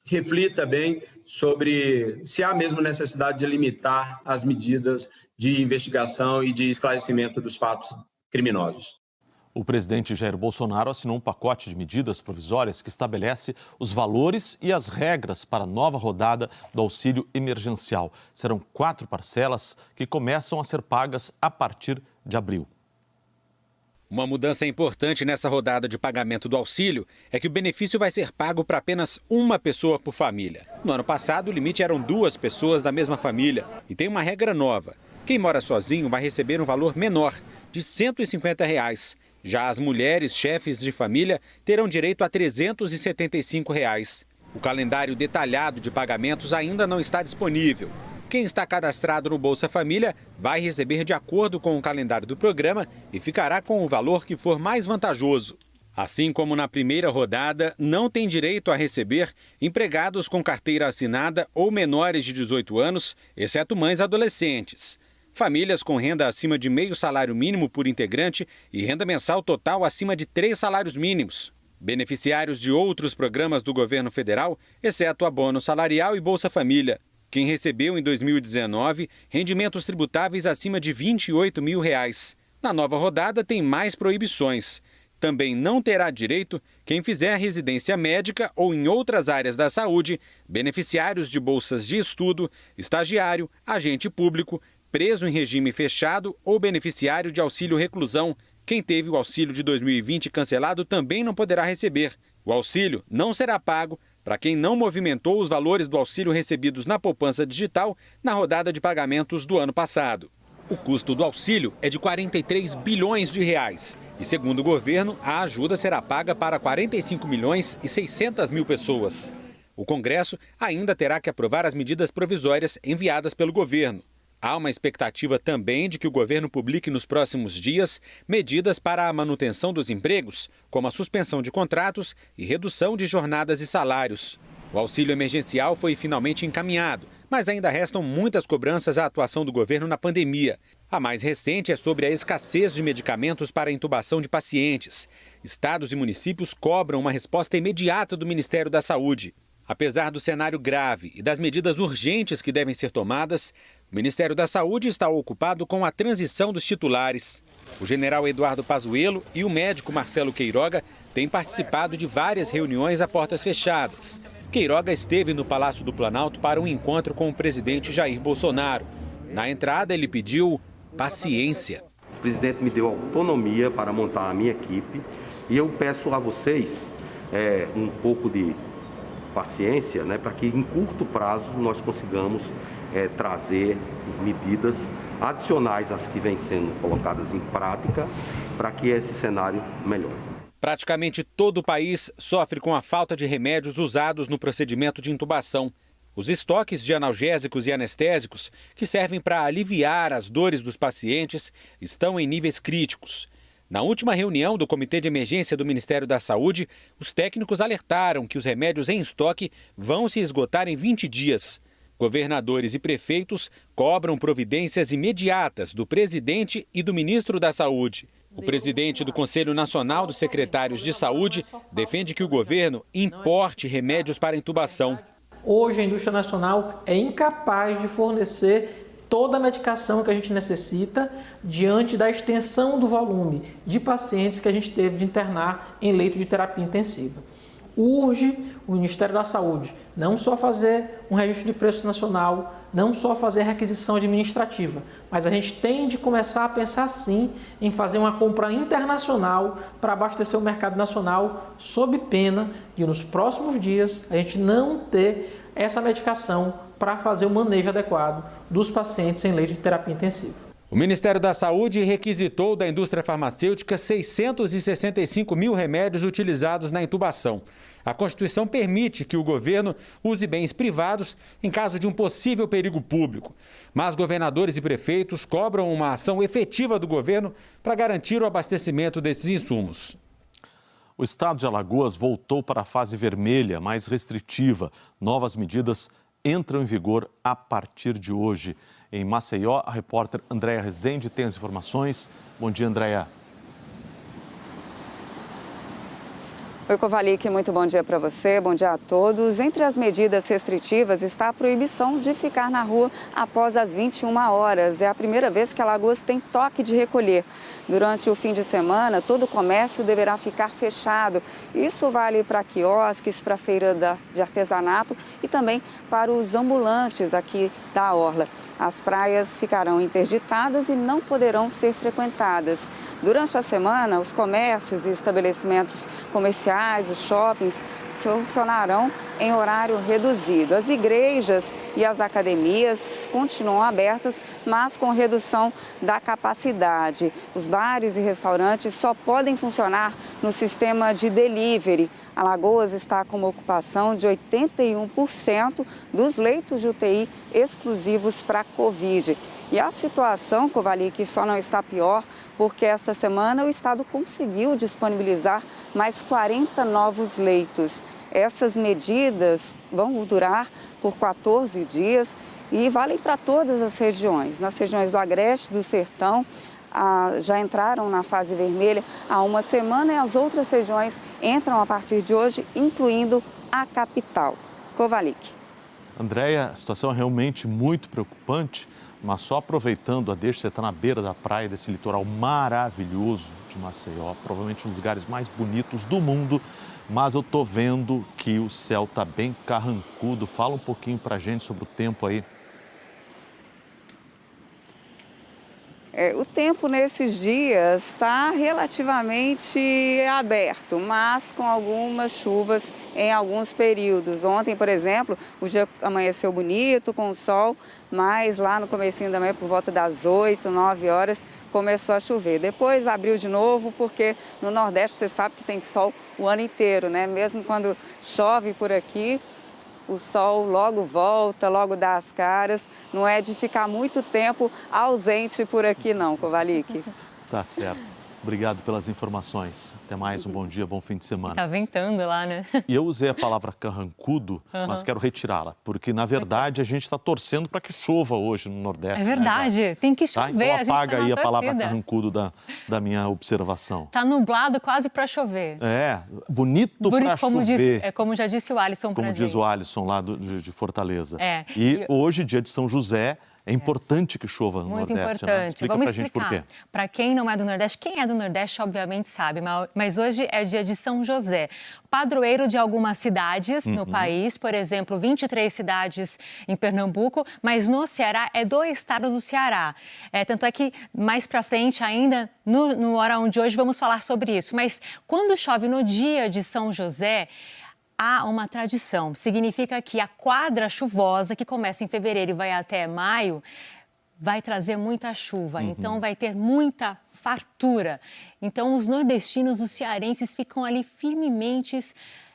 reflita bem sobre se há mesmo necessidade de limitar as medidas de investigação e de esclarecimento dos fatos criminosos. O presidente Jair Bolsonaro assinou um pacote de medidas provisórias que estabelece os valores e as regras para a nova rodada do auxílio emergencial. Serão 4 parcelas que começam a ser pagas a partir de abril. Uma mudança importante nessa rodada de pagamento do auxílio é que o benefício vai ser pago para apenas uma pessoa por família. No ano passado, o limite eram 2 pessoas da mesma família. E tem uma regra nova. Quem mora sozinho vai receber um valor menor, de R$ 150. Já as mulheres chefes de família terão direito a R$ 375. O calendário detalhado de pagamentos ainda não está disponível. Quem está cadastrado no Bolsa Família vai receber de acordo com o calendário do programa e ficará com o valor que for mais vantajoso. Assim como na primeira rodada, não tem direito a receber empregados com carteira assinada ou menores de 18 anos, exceto mães adolescentes. Famílias com renda acima de meio salário mínimo por integrante e renda mensal total acima de 3 salários mínimos. Beneficiários de outros programas do governo federal, exceto abono salarial e Bolsa Família. Quem recebeu em 2019 rendimentos tributáveis acima de R$ 28 mil. Na nova rodada tem mais proibições. Também não terá direito quem fizer residência médica ou em outras áreas da saúde, beneficiários de bolsas de estudo, estagiário, agente público, preso em regime fechado ou beneficiário de auxílio reclusão. Quem teve o auxílio de 2020 cancelado também não poderá receber. O auxílio não será pago para quem não movimentou os valores do auxílio recebidos na poupança digital na rodada de pagamentos do ano passado. O custo do auxílio é de 43 bilhões de reais. E, segundo o governo, a ajuda será paga para 45 milhões e 600 mil pessoas. O Congresso ainda terá que aprovar as medidas provisórias enviadas pelo governo. Há uma expectativa também de que o governo publique nos próximos dias medidas para a manutenção dos empregos, como a suspensão de contratos e redução de jornadas e salários. O auxílio emergencial foi finalmente encaminhado, mas ainda restam muitas cobranças à atuação do governo na pandemia. A mais recente é sobre a escassez de medicamentos para a intubação de pacientes. Estados e municípios cobram uma resposta imediata do Ministério da Saúde. Apesar do cenário grave e das medidas urgentes que devem ser tomadas, o Ministério da Saúde está ocupado com a transição dos titulares. O general Eduardo Pazuello e o médico Marcelo Queiroga têm participado de várias reuniões a portas fechadas. Queiroga esteve no Palácio do Planalto para um encontro com o presidente Jair Bolsonaro. Na entrada, ele pediu paciência. O presidente me deu autonomia para montar a minha equipe e eu peço a vocês um pouco de paciência, para que em curto prazo nós consigamos trazer medidas adicionais às que vêm sendo colocadas em prática para que esse cenário melhore. Praticamente todo o país sofre com a falta de remédios usados no procedimento de intubação. Os estoques de analgésicos e anestésicos, que servem para aliviar as dores dos pacientes, estão em níveis críticos. Na última reunião do Comitê de Emergência do Ministério da Saúde, os técnicos alertaram que os remédios em estoque vão se esgotar em 20 dias. Governadores e prefeitos cobram providências imediatas do presidente e do ministro da Saúde. O presidente do Conselho Nacional dos Secretários de Saúde defende que o governo importe remédios para intubação. Hoje a indústria nacional é incapaz de fornecer toda a medicação que a gente necessita diante da extensão do volume de pacientes que a gente teve de internar em leito de terapia intensiva. Urge o Ministério da Saúde não só fazer um registro de preço nacional, não só fazer requisição administrativa, mas a gente tem de começar a pensar sim em fazer uma compra internacional para abastecer o mercado nacional, sob pena de nos próximos dias a gente não ter essa medicação para fazer o manejo adequado dos pacientes em leito de terapia intensiva. O Ministério da Saúde requisitou da indústria farmacêutica 665 mil remédios utilizados na intubação. A Constituição permite que o governo use bens privados em caso de um possível perigo público. Mas governadores e prefeitos cobram uma ação efetiva do governo para garantir o abastecimento desses insumos. O estado de Alagoas voltou para a fase vermelha, mais restritiva. Novas medidas entram em vigor a partir de hoje. Em Maceió, a repórter Andréia Rezende tem as informações. Bom dia, Andréia. Oi, Kovalik, muito bom dia para você, bom dia a todos. Entre as medidas restritivas está a proibição de ficar na rua após as 21 horas. É a primeira vez que Alagoas tem toque de recolher. Durante o fim de semana, todo o comércio deverá ficar fechado. Isso vale para quiosques, para a feira de artesanato e também para os ambulantes aqui da orla. As praias ficarão interditadas e não poderão ser frequentadas. Durante a semana, os comércios e estabelecimentos comerciais, os shoppings, funcionarão em horário reduzido. As igrejas e as academias continuam abertas, mas com redução da capacidade. Os bares e restaurantes só podem funcionar no sistema de delivery. Alagoas está com uma ocupação de 81% dos leitos de UTI exclusivos para a Covid. E a situação, Kovalik, só não está pior porque esta semana o Estado conseguiu disponibilizar mais 40 novos leitos. Essas medidas vão durar por 14 dias e valem para todas as regiões. Nas regiões do Agreste, do Sertão, já entraram na fase vermelha há uma semana e as outras regiões entram a partir de hoje, incluindo a capital. Kovalik. Andréia, a situação é realmente muito preocupante, mas só aproveitando a deixa, você está na beira da praia desse litoral maravilhoso de Maceió, provavelmente um dos lugares mais bonitos do mundo, mas eu estou vendo que o céu está bem carrancudo. Fala um pouquinho para a gente sobre o tempo aí. O tempo nesses dias está relativamente aberto, mas com algumas chuvas em alguns períodos. Ontem, por exemplo, o dia amanheceu bonito, com o sol, mas lá no comecinho da manhã, por volta das 8, 9 horas, começou a chover. Depois abriu de novo, porque no Nordeste você sabe que tem sol o ano inteiro, né? Mesmo quando chove por aqui, o sol logo volta, logo dá as caras. Não é de ficar muito tempo ausente por aqui não, Kovalik. Tá certo. Obrigado pelas informações. Até mais, um bom dia, bom fim de semana. Tá ventando lá, né? E eu usei a palavra carrancudo, mas quero retirá-la, porque na verdade a gente está torcendo para que chova hoje no Nordeste. É verdade, né, tem que chover. Tá? Então apaga aí a palavra carrancudo da minha observação. Tá nublado quase para chover. É, bonito para chover. Como já disse o Alisson pra gente. Como diz o Alisson lá de Fortaleza. É. E hoje, dia de São José, é importante que chova no Muito Nordeste. importante. Né? Explica Vamos pra gente por quê. Para quem não é do Nordeste, quem é do Nordeste obviamente sabe, mas hoje é dia de São José, padroeiro de algumas cidades no país, por exemplo, 23 cidades em Pernambuco, mas no Ceará é do estado do Ceará. Tanto é que mais para frente ainda, no Hora 1 de hoje, vamos falar sobre isso. Mas quando chove no dia de São José, há uma tradição. Significa que a quadra chuvosa, que começa em fevereiro e vai até maio, vai trazer muita chuva. Então, vai ter muita fartura. Então, os nordestinos, os cearenses ficam ali firmemente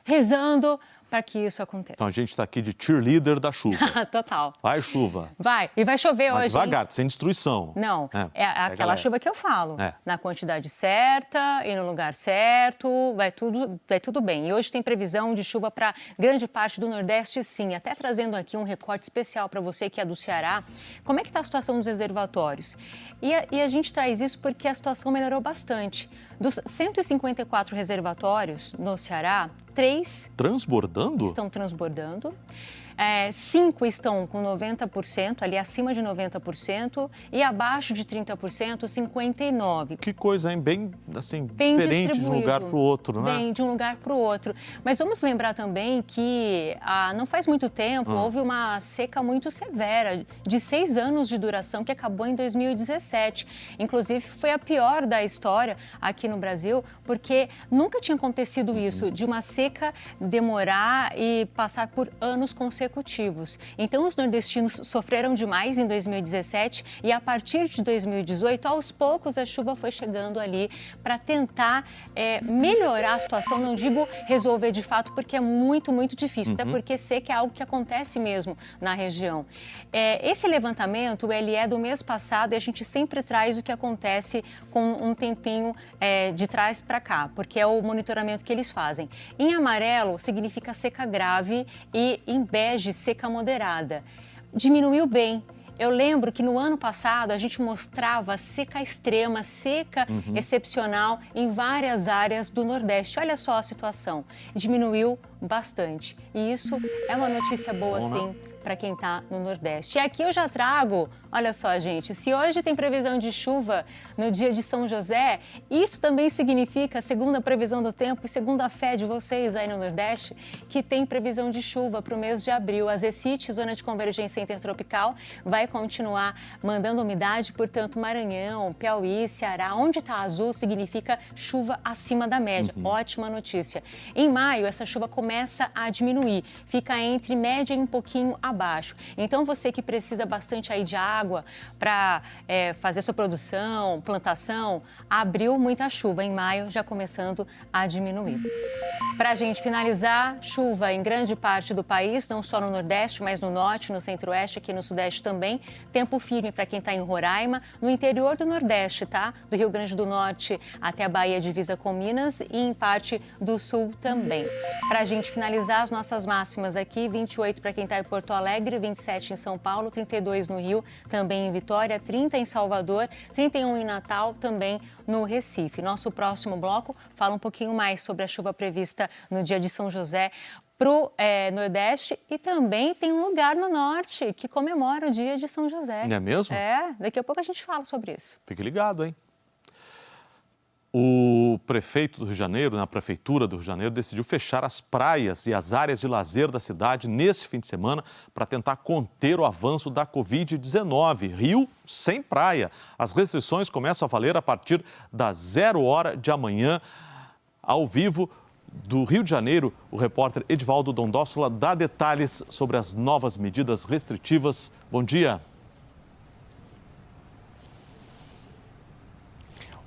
rezando para que isso aconteça. Então, a gente está aqui de cheerleader da chuva. Total. Vai chuva. Vai. E vai chover hoje. Devagar, sem destruição. Não, é aquela chuva que eu falo. Na quantidade certa e no lugar certo, vai tudo bem. E hoje tem previsão de chuva para grande parte do Nordeste, sim. Até trazendo aqui um recorte especial para você que é do Ceará. Como é que está a situação dos reservatórios? E a gente traz isso porque a situação melhorou bastante. Dos 154 reservatórios no Ceará, 3... Transbordando? Estão transbordando. 5 estão com 90%, ali acima de 90%, e abaixo de 30%, 59%. Que coisa, hein? Bem diferente de um lugar para o outro, né? Bem, de um lugar para o outro. Mas vamos lembrar também que não faz muito tempo houve uma seca muito severa, de 6 anos de duração, que acabou em 2017. Inclusive, foi a pior da história aqui no Brasil, porque nunca tinha acontecido isso, de uma seca demorar e passar por anos consecutivos. Então, os nordestinos sofreram demais em 2017 e, a partir de 2018, aos poucos, a chuva foi chegando ali para tentar melhorar a situação. Não digo resolver de fato, porque é muito, muito difícil, até porque seca é algo que acontece mesmo na região. Esse levantamento, ele é do mês passado e a gente sempre traz o que acontece com um tempinho de trás para cá, porque é o monitoramento que eles fazem. Em amarelo, significa seca grave e em bege, seca moderada. Diminuiu bem. Eu lembro que no ano passado a gente mostrava seca extrema, seca excepcional em várias áreas do Nordeste. Olha só a situação. Diminuiu bastante. E isso é uma notícia boa, sim, para quem está no Nordeste. E aqui eu já trago, olha só, gente, se hoje tem previsão de chuva no dia de São José, isso também significa, segundo a previsão do tempo e segundo a fé de vocês aí no Nordeste, que tem previsão de chuva para o mês de abril. A ZECIT, Zona de Convergência Intertropical, vai continuar mandando umidade, portanto, Maranhão, Piauí, Ceará, onde está azul, significa chuva acima da média. Ótima notícia. Em maio, essa chuva começa a diminuir, fica entre média e um pouquinho abaixo. Então, você que precisa bastante aí de água para fazer sua produção, plantação, abril muita chuva, em maio já começando a diminuir. Para a gente finalizar, chuva em grande parte do país, não só no Nordeste, mas no Norte, no Centro-Oeste, aqui no Sudeste também. Tempo firme para quem está em Roraima, no interior do Nordeste, tá? Do Rio Grande do Norte até a Bahia, divisa com Minas, e em parte do Sul também. Para a gente finalizar as nossas máximas aqui, 28 para quem está em Porto Alegre, 27 em São Paulo, 32 no Rio, também em Vitória, 30 em Salvador, 31 em Natal, também no Recife. Nosso próximo bloco fala um pouquinho mais sobre a chuva prevista no dia de São José para o Nordeste, e também tem um lugar no Norte que comemora o dia de São José. Não é mesmo? Daqui a pouco a gente fala sobre isso. Fique ligado, hein? O prefeito do Rio de Janeiro, na prefeitura do Rio de Janeiro, decidiu fechar as praias e as áreas de lazer da cidade nesse fim de semana para tentar conter o avanço da Covid-19. Rio sem praia. As restrições começam a valer a partir das 0 hora de amanhã. Ao vivo do Rio de Janeiro, o repórter Edivaldo Dondossola dá detalhes sobre as novas medidas restritivas. Bom dia.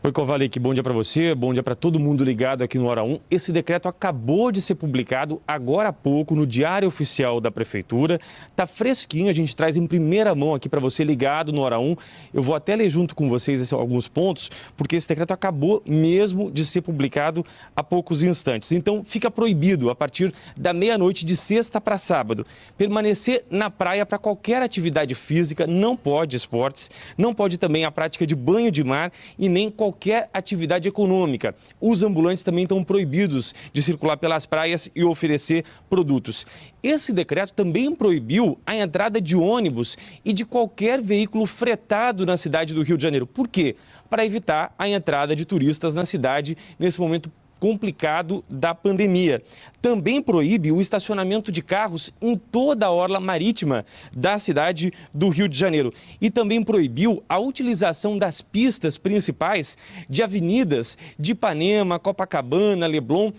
Oi, Kovalik, bom dia para você, bom dia para todo mundo ligado aqui no Hora 1. Esse decreto acabou de ser publicado agora há pouco no Diário Oficial da Prefeitura. Tá fresquinho, a gente traz em primeira mão aqui para você ligado no Hora 1. Eu vou até ler junto com vocês alguns pontos, porque esse decreto acabou mesmo de ser publicado há poucos instantes. Então, fica proibido, a partir da meia-noite de sexta para sábado, permanecer na praia para qualquer atividade física, não pode esportes, não pode também a prática de banho de mar e nem qualquer atividade econômica. Os ambulantes também estão proibidos de circular pelas praias e oferecer produtos. Esse decreto também proibiu a entrada de ônibus e de qualquer veículo fretado na cidade do Rio de Janeiro. Por quê? Para evitar a entrada de turistas na cidade nesse momento complicado da pandemia. Também proíbe o estacionamento de carros em toda a orla marítima da cidade do Rio de Janeiro. E também proibiu a utilização das pistas principais de avenidas de Ipanema, Copacabana, Leblon.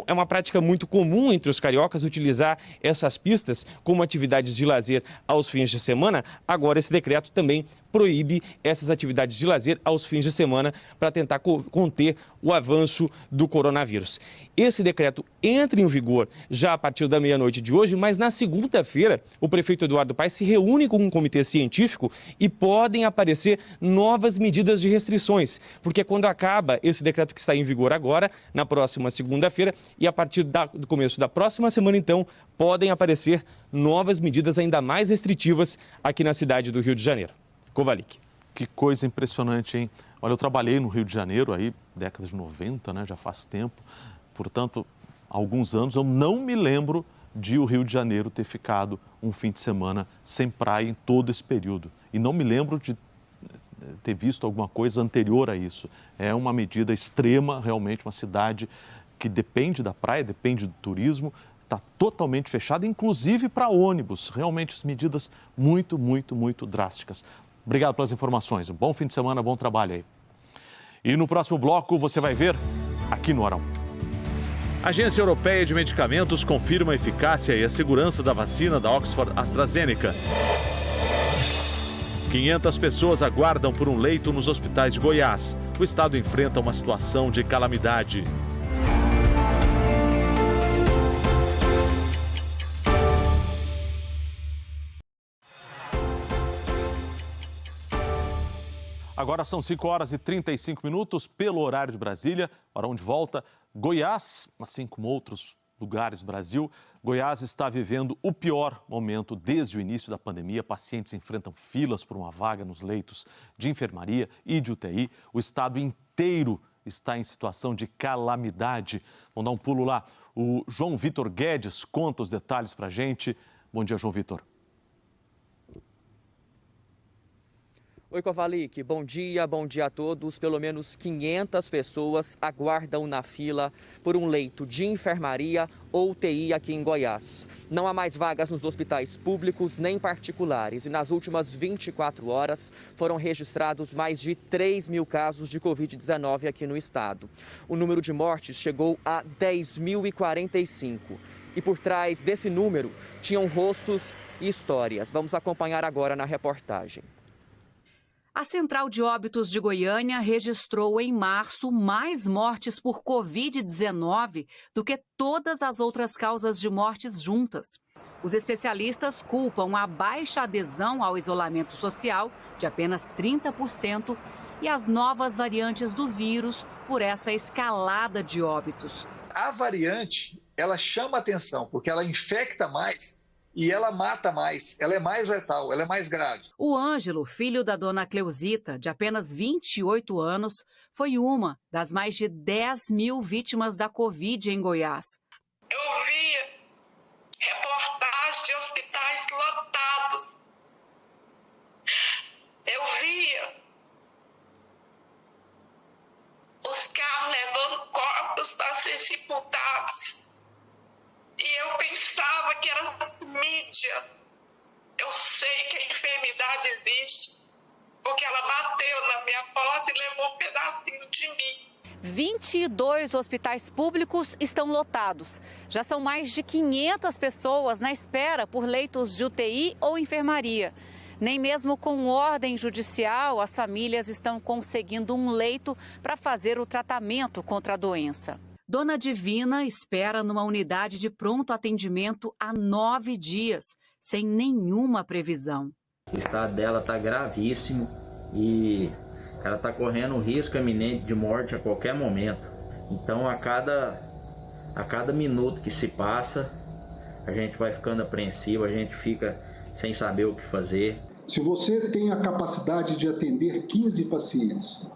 É uma prática muito comum entre os cariocas utilizar essas pistas como atividades de lazer aos fins de semana. Agora, esse decreto também proíbe essas atividades de lazer aos fins de semana para tentar conter o avanço do coronavírus. Esse decreto entra em vigor já a partir da meia-noite de hoje, mas na segunda-feira o prefeito Eduardo Paes se reúne com um comitê científico e podem aparecer novas medidas de restrições, porque quando acaba esse decreto que está em vigor agora, na próxima segunda-feira, e a partir do começo da próxima semana, então, podem aparecer novas medidas ainda mais restritivas aqui na cidade do Rio de Janeiro. Kovalik. Que coisa impressionante, hein? Olha, eu trabalhei no Rio de Janeiro aí, década de 90, né? Já faz tempo. Portanto, há alguns anos eu não me lembro de o Rio de Janeiro ter ficado um fim de semana sem praia em todo esse período. E não me lembro de ter visto alguma coisa anterior a isso. É uma medida extrema, realmente, uma cidade que depende da praia, depende do turismo, está totalmente fechada, inclusive para ônibus. Realmente, medidas muito, muito, muito drásticas. Obrigado pelas informações. Um bom fim de semana, bom trabalho aí. E no próximo bloco você vai ver aqui no Arão. A Agência Europeia de Medicamentos confirma a eficácia e a segurança da vacina da Oxford AstraZeneca. 500 pessoas aguardam por um leito nos hospitais de Goiás. O estado enfrenta uma situação de calamidade. Agora são 5 horas e 35 minutos pelo horário de Brasília, para onde volta Goiás, assim como outros lugares do Brasil. Goiás está vivendo o pior momento desde o início da pandemia. Pacientes enfrentam filas por uma vaga nos leitos de enfermaria e de UTI. O estado inteiro está em situação de calamidade. Vamos dar um pulo lá. O João Vitor Guedes conta os detalhes para a gente. Bom dia, João Vitor. Oi, Kovalik, bom dia a todos. Pelo menos 500 pessoas aguardam na fila por um leito de enfermaria ou UTI aqui em Goiás. Não há mais vagas nos hospitais públicos nem particulares e nas últimas 24 horas foram registrados mais de 3 mil casos de Covid-19 aqui no estado. O número de mortes chegou a 10.045 e por trás desse número tinham rostos e histórias. Vamos acompanhar agora na reportagem. A Central de Óbitos de Goiânia registrou em março mais mortes por Covid-19 do que todas as outras causas de mortes juntas. Os especialistas culpam a baixa adesão ao isolamento social, de apenas 30%, e as novas variantes do vírus por essa escalada de óbitos. A variante, ela chama atenção porque ela infecta mais. E ela mata mais, ela é mais letal, ela é mais grave. O Ângelo, filho da dona Cleusita, de apenas 28 anos, foi uma das mais de 10 mil vítimas da Covid em Goiás. Eu via reportagens de hospitais lotados. Eu via os carros levando corpos para ser sepultados. E eu pensava que era mídia. Eu sei que a enfermidade existe, porque ela bateu na minha porta e levou um pedacinho de mim. 22 hospitais públicos estão lotados. Já são mais de 500 pessoas na espera por leitos de UTI ou enfermaria. Nem mesmo com ordem judicial, as famílias estão conseguindo um leito para fazer o tratamento contra a doença. Dona Divina espera numa unidade de pronto atendimento há 9 dias, sem nenhuma previsão. O estado dela está gravíssimo e ela está correndo um risco iminente de morte a qualquer momento. Então, a cada minuto que se passa, a gente vai ficando apreensivo, a gente fica sem saber o que fazer. Se você tem a capacidade de atender 15 pacientes,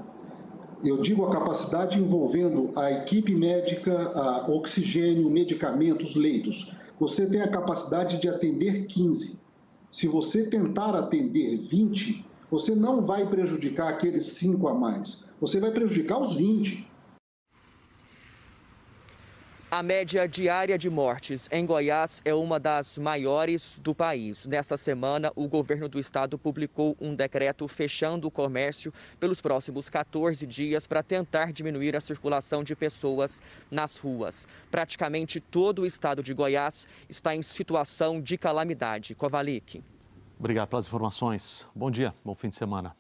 eu digo a capacidade envolvendo a equipe médica, a oxigênio, medicamentos, leitos. Você tem a capacidade de atender 15. Se você tentar atender 20, você não vai prejudicar aqueles 5 a mais. Você vai prejudicar os 20. A média diária de mortes em Goiás é uma das maiores do país. Nessa semana, o governo do estado publicou um decreto fechando o comércio pelos próximos 14 dias para tentar diminuir a circulação de pessoas nas ruas. Praticamente todo o estado de Goiás está em situação de calamidade. Kovalik. Obrigado pelas informações. Bom dia, bom fim de semana.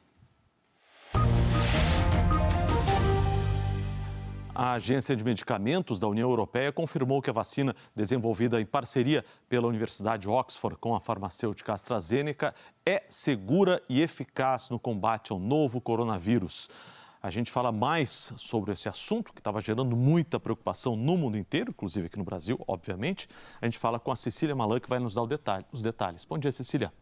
A Agência de Medicamentos da União Europeia confirmou que a vacina desenvolvida em parceria pela Universidade de Oxford com a farmacêutica AstraZeneca é segura e eficaz no combate ao novo coronavírus. A gente fala mais sobre esse assunto que estava gerando muita preocupação no mundo inteiro, inclusive aqui no Brasil, obviamente. A gente fala com a Cecília Malan, que vai nos dar os detalhes. Bom dia, Cecília.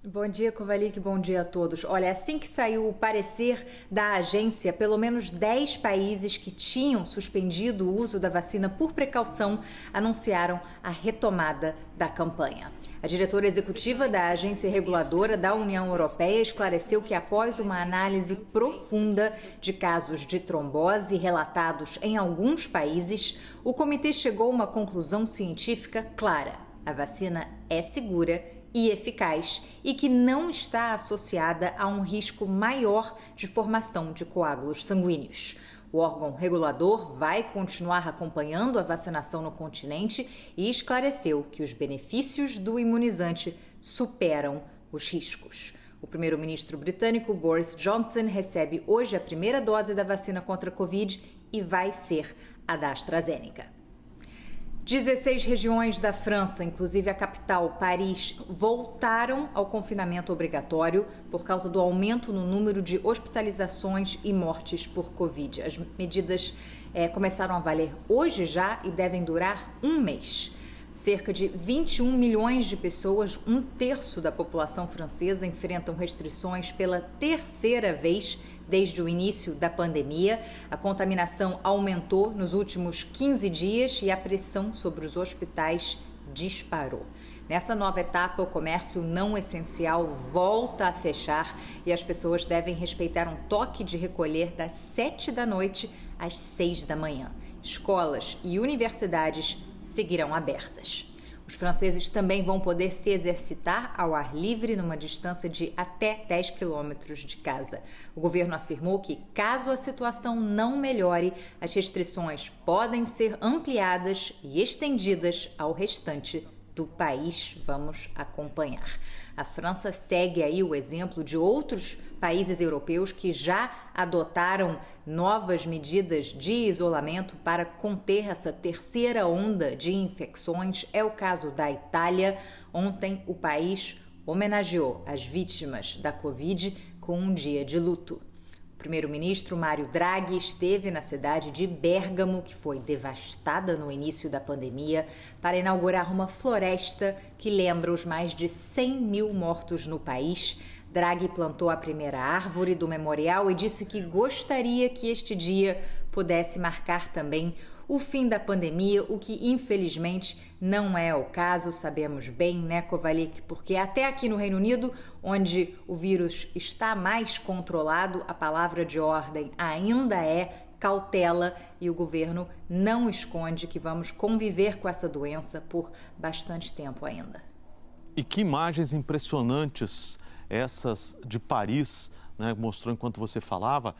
Bom dia, Kovalik, bom dia a todos. Olha, assim que saiu o parecer da agência, pelo menos 10 países que tinham suspendido o uso da vacina por precaução anunciaram a retomada da campanha. A diretora executiva da Agência Reguladora da União Europeia esclareceu que após uma análise profunda de casos de trombose relatados em alguns países, o comitê chegou a uma conclusão científica clara: a vacina é segura e eficaz e que não está associada a um risco maior de formação de coágulos sanguíneos. O órgão regulador vai continuar acompanhando a vacinação no continente e esclareceu que os benefícios do imunizante superam os riscos. O primeiro-ministro britânico Boris Johnson recebe hoje a primeira dose da vacina contra a Covid e vai ser a da AstraZeneca. 16 regiões da França, inclusive a capital, Paris, voltaram ao confinamento obrigatório por causa do aumento no número de hospitalizações e mortes por Covid. As medidas começaram a valer hoje já e devem durar um mês. Cerca de 21 milhões de pessoas, um terço da população francesa, enfrentam restrições pela terceira vez desde o início da pandemia. A contaminação aumentou nos últimos 15 dias e a pressão sobre os hospitais disparou. Nessa nova etapa, o comércio não essencial volta a fechar e as pessoas devem respeitar um toque de recolher das 7 da noite às 6 da manhã. Escolas e universidades seguirão abertas. Os franceses também vão poder se exercitar ao ar livre numa distância de até 10 quilômetros de casa. O governo afirmou que, caso a situação não melhore, as restrições podem ser ampliadas e estendidas ao restante do país. Vamos acompanhar. A França segue aí o exemplo de outros países europeus que já adotaram novas medidas de isolamento para conter essa terceira onda de infecções. É o caso da Itália. Ontem, o país homenageou as vítimas da Covid com um dia de luto. O primeiro-ministro Mário Draghi esteve na cidade de Bérgamo, que foi devastada no início da pandemia, para inaugurar uma floresta que lembra os mais de 100 mil mortos no país. Draghi plantou a primeira árvore do memorial e disse que gostaria que este dia pudesse marcar também o fim da pandemia, o que infelizmente não é o caso, sabemos bem, né, Kovalik? Porque até aqui no Reino Unido, onde o vírus está mais controlado, a palavra de ordem ainda é cautela e o governo não esconde que vamos conviver com essa doença por bastante tempo ainda. E que imagens impressionantes essas de Paris, né, mostrou enquanto você falava,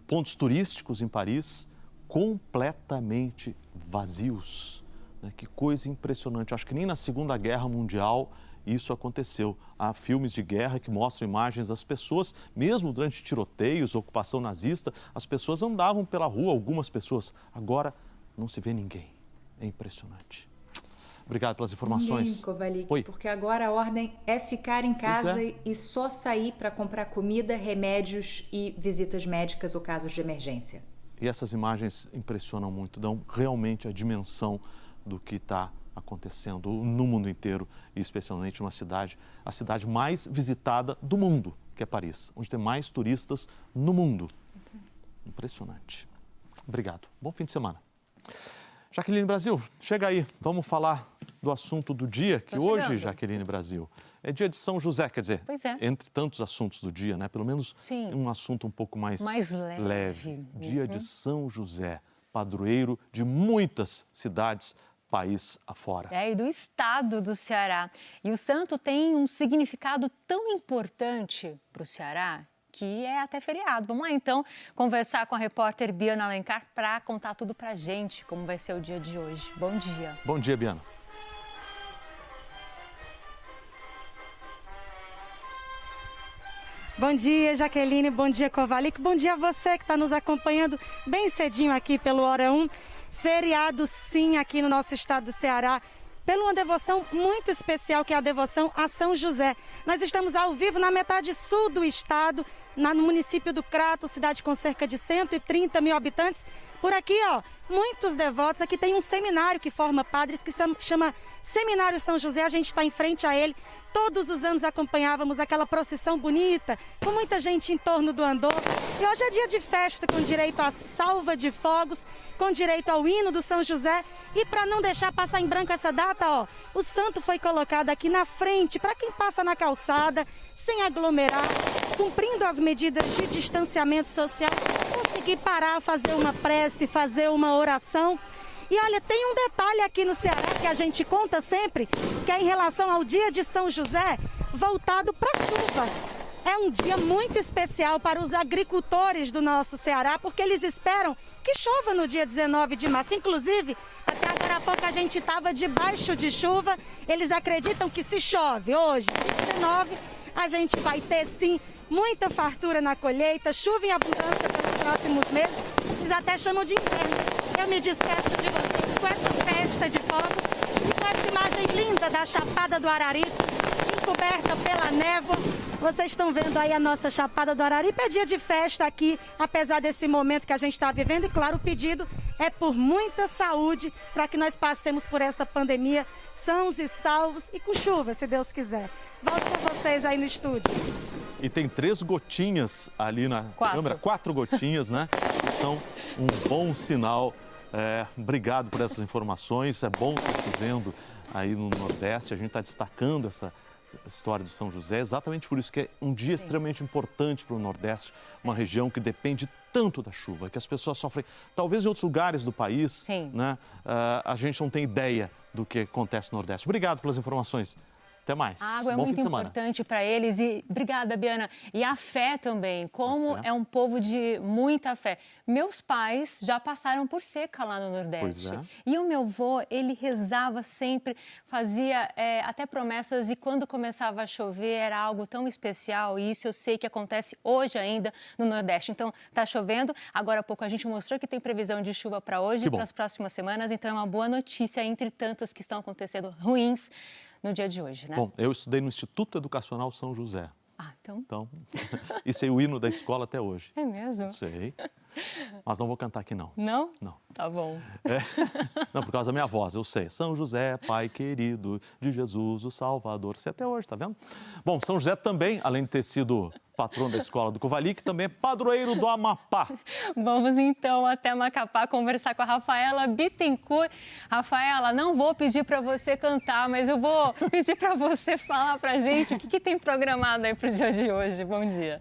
pontos turísticos em Paris completamente vazios. Né? Que coisa impressionante. Acho que nem na Segunda Guerra Mundial isso aconteceu. Há filmes de guerra que mostram imagens das pessoas, mesmo durante tiroteios, ocupação nazista, as pessoas andavam pela rua, algumas pessoas. Agora não se vê ninguém. É impressionante. Obrigado pelas informações. Ninguém, Kovalik, porque agora a ordem é ficar em casa e só sair para comprar comida, remédios e visitas médicas ou casos de emergência. E essas imagens impressionam muito, dão realmente a dimensão do que está acontecendo no mundo inteiro e especialmente uma cidade, a cidade mais visitada do mundo, que é Paris, onde tem mais turistas no mundo. Impressionante. Obrigado. Bom fim de semana. Jaqueline Brasil, chega aí, vamos falar do assunto do dia, que hoje, Jaqueline Brasil, é dia de São José, quer dizer, entre tantos assuntos do dia, né? Pelo menos um assunto um pouco mais leve. Dia de São José, padroeiro de muitas cidades, país afora. E do estado do Ceará. E o santo tem um significado tão importante para o Ceará que é até feriado. Vamos lá, então, conversar com a repórter Biana Alencar para contar tudo para a gente, como vai ser o dia de hoje. Bom dia. Bom dia, Biana. Bom dia, Jaqueline. Bom dia, Kovalik. Bom dia a você que está nos acompanhando bem cedinho aqui pelo Hora 1. Feriado, sim, aqui no nosso estado do Ceará, pela uma devoção muito especial, que é a devoção a São José. Nós estamos ao vivo na metade sul do estado, no município do Crato, cidade com cerca de 130 mil habitantes. Por aqui, ó, muitos devotos. Aqui tem um seminário que forma padres, que chama Seminário São José. A gente está em frente a ele. Todos os anos acompanhávamos aquela procissão bonita, com muita gente em torno do andor. E hoje é dia de festa, com direito à salva de fogos, com direito ao hino do São José. E para não deixar passar em branco essa data, ó, o santo foi colocado aqui na frente, para quem passa na calçada, sem aglomerar, cumprindo as medidas de distanciamento social, conseguir parar, fazer uma prece, fazer uma oração. E olha, tem um detalhe aqui no Ceará que a gente conta sempre, que é em relação ao dia de São José, voltado para a chuva. É um dia muito especial para os agricultores do nosso Ceará, porque eles esperam que chova no dia 19 de março. Inclusive, até agora há pouco a gente estava debaixo de chuva. Eles acreditam que se chove hoje, dia 19, a gente vai ter sim muita fartura na colheita, chuva em abundância pelos próximos meses. Eles até chamam de inverno. Eu me despeço de vocês com essa festa de fogos e com essa imagem linda da Chapada do Araripe, encoberta pela névoa. Vocês estão vendo aí a nossa Chapada do Araripe. É dia de festa aqui, apesar desse momento que a gente está vivendo. E claro, o pedido é por muita saúde para que nós passemos por essa pandemia sãos e salvos e com chuva, se Deus quiser. Volto com vocês aí no estúdio. E tem 3 gotinhas ali na câmera, 4 gotinhas, né? Que são um bom sinal. Obrigado por essas informações. É bom estar vivendo aí no Nordeste. A gente está destacando essa história do São José, exatamente por isso que é um dia extremamente importante para o Nordeste, uma região que depende tanto da chuva, que as pessoas sofrem, talvez em outros lugares do país, né? A gente não tem ideia do que acontece no Nordeste. Obrigado pelas informações. Até mais. A água é muito importante para eles e obrigada, Biana. E a fé também, como é um povo de muita fé. Meus pais já passaram por seca lá no Nordeste. E o meu avô, ele rezava sempre, fazia até promessas e quando começava a chover era algo tão especial e isso eu sei que acontece hoje ainda no Nordeste. Então, tá chovendo. Agora há pouco a gente mostrou que tem previsão de chuva para hoje e para as próximas semanas. Então, é uma boa notícia entre tantas que estão acontecendo ruins no dia de hoje, né? Bom, eu estudei no Instituto Educacional São José. Ah, então... E sei o hino da escola até hoje. É mesmo? Sei. Mas não vou cantar aqui, não. Não? Não. Tá bom. Não, por causa da minha voz, eu sei. São José, Pai querido de Jesus, o Salvador. Sei até hoje, tá vendo? Bom, São José também, além de ter sido patrono da escola do Covalic, também é padroeiro do Amapá. Vamos então até Macapá conversar com a Rafaela Bittencourt. Rafaela, não vou pedir para você cantar, mas eu vou pedir para você falar para a gente o que tem programado aí para o dia de hoje. Bom dia.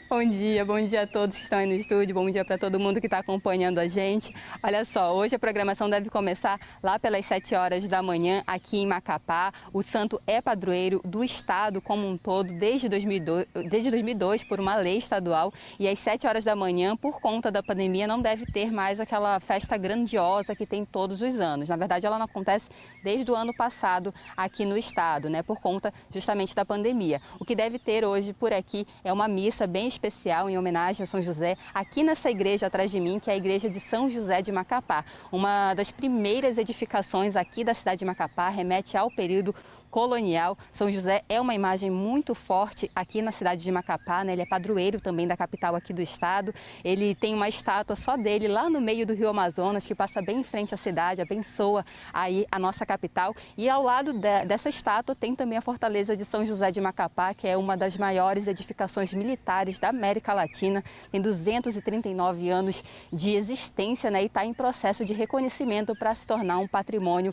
Bom dia a todos que estão aí no estúdio, bom dia para todo mundo que está acompanhando a gente. Olha só, hoje a programação deve começar lá pelas 7 horas da manhã aqui em Macapá. O santo é padroeiro do estado como um todo desde 2002 por uma lei estadual e às 7 horas da manhã, por conta da pandemia, não deve ter mais aquela festa grandiosa que tem todos os anos. Na verdade, ela não acontece desde o ano passado aqui no estado, né, por conta justamente da pandemia. O que deve ter hoje por aqui é uma missa bem especial em homenagem a São José, aqui nessa igreja atrás de mim, que é a igreja de São José de Macapá. Uma das primeiras edificações aqui da cidade de Macapá, remete ao período colonial. São José é uma imagem muito forte aqui na cidade de Macapá, né? Ele é padroeiro também da capital aqui do estado. Ele tem uma estátua só dele lá no meio do Rio Amazonas, que passa bem em frente à cidade, abençoa aí a nossa capital. E ao lado dessa estátua tem também a Fortaleza de São José de Macapá, que é uma das maiores edificações militares da América Latina. Tem 239 anos de existência, né? E está em processo de reconhecimento para se tornar um patrimônio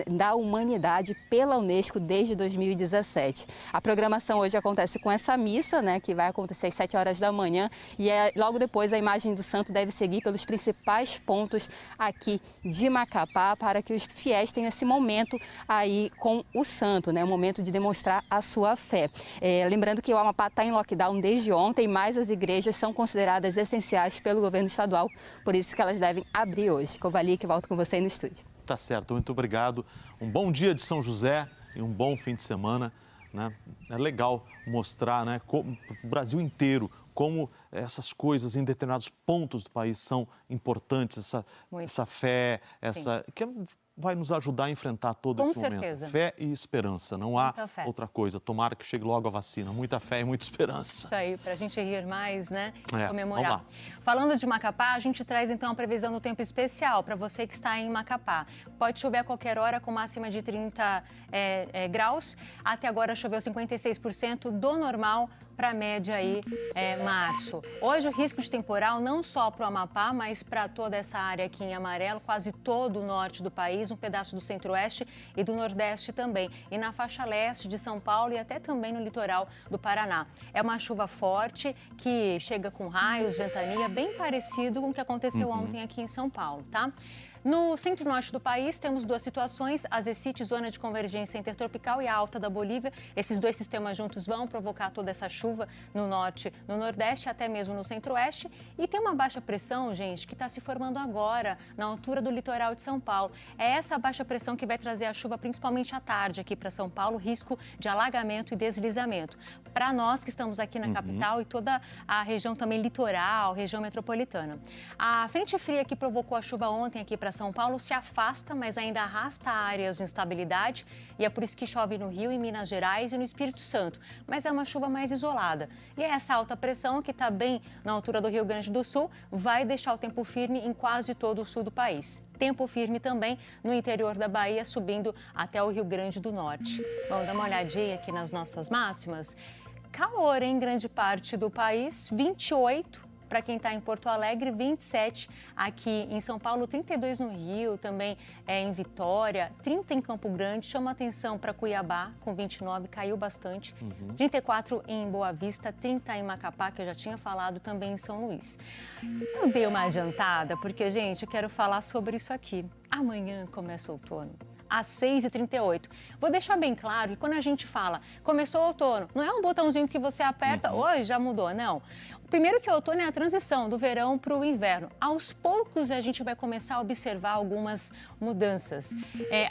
da humanidade pela Unesco desde 2017. A programação hoje acontece com essa missa, né, que vai acontecer às 7 horas da manhã e logo depois a imagem do santo deve seguir pelos principais pontos aqui de Macapá para que os fiéis tenham esse momento aí com o santo, né, um momento de demonstrar a sua fé. Lembrando que o Amapá está em lockdown desde ontem, mas as igrejas são consideradas essenciais pelo governo estadual, por isso que elas devem abrir hoje. Covalic, volto com você aí no estúdio. Tá certo, muito obrigado. Um bom dia de São José e um bom fim de semana, né? É legal mostrar, né, para o Brasil inteiro como essas coisas em determinados pontos do país são importantes, essa fé, que vai nos ajudar a enfrentar todo esse momento. Com certeza. Fé e esperança, não há outra coisa. Tomara que chegue logo a vacina. Muita fé e muita esperança. Isso aí, para a gente rir mais, né? Comemorar. Falando de Macapá, a gente traz então a previsão do tempo especial para você que está em Macapá. Pode chover a qualquer hora com máxima de 30 graus. Até agora choveu 56% do normal para a média aí, março. Hoje o risco de temporal não só para o Amapá, mas para toda essa área aqui em amarelo, quase todo o norte do país, um pedaço do centro-oeste e do nordeste também. E na faixa leste de São Paulo e até também no litoral do Paraná. É uma chuva forte que chega com raios, ventania, bem parecido com o que aconteceu ontem aqui em São Paulo, tá? No centro-norte do país, temos duas situações, a ZECIT, zona de convergência intertropical, e a alta da Bolívia. Esses dois sistemas juntos vão provocar toda essa chuva no norte, no nordeste, até mesmo no centro-oeste. E tem uma baixa pressão, gente, que está se formando agora na altura do litoral de São Paulo. É essa baixa pressão que vai trazer a chuva, principalmente à tarde aqui para São Paulo, risco de alagamento e deslizamento. Para nós que estamos aqui na capital e toda a região também litoral, região metropolitana. A frente fria que provocou a chuva ontem aqui para São Paulo se afasta, mas ainda arrasta áreas de instabilidade, e é por isso que chove no Rio, em Minas Gerais e no Espírito Santo. Mas é uma chuva mais isolada. E essa alta pressão, que está bem na altura do Rio Grande do Sul, vai deixar o tempo firme em quase todo o sul do país. Tempo firme também no interior da Bahia, subindo até o Rio Grande do Norte. Vamos dar uma olhadinha aqui nas nossas máximas. Calor em grande parte do país, 28 para quem está em Porto Alegre, 27 aqui em São Paulo, 32 no Rio, também em Vitória, 30 em Campo Grande, chama atenção para Cuiabá, com 29, caiu bastante, 34 em Boa Vista, 30 em Macapá, que eu já tinha falado, também em São Luís. Eu dei uma adiantada, porque, gente, eu quero falar sobre isso aqui. Amanhã começa o outono. Às 6h38. Vou deixar bem claro que quando a gente fala começou o outono, não é um botãozinho que você aperta, oi, já mudou, não. Primeiro que o outono é a transição do verão para o inverno. Aos poucos a gente vai começar a observar algumas mudanças.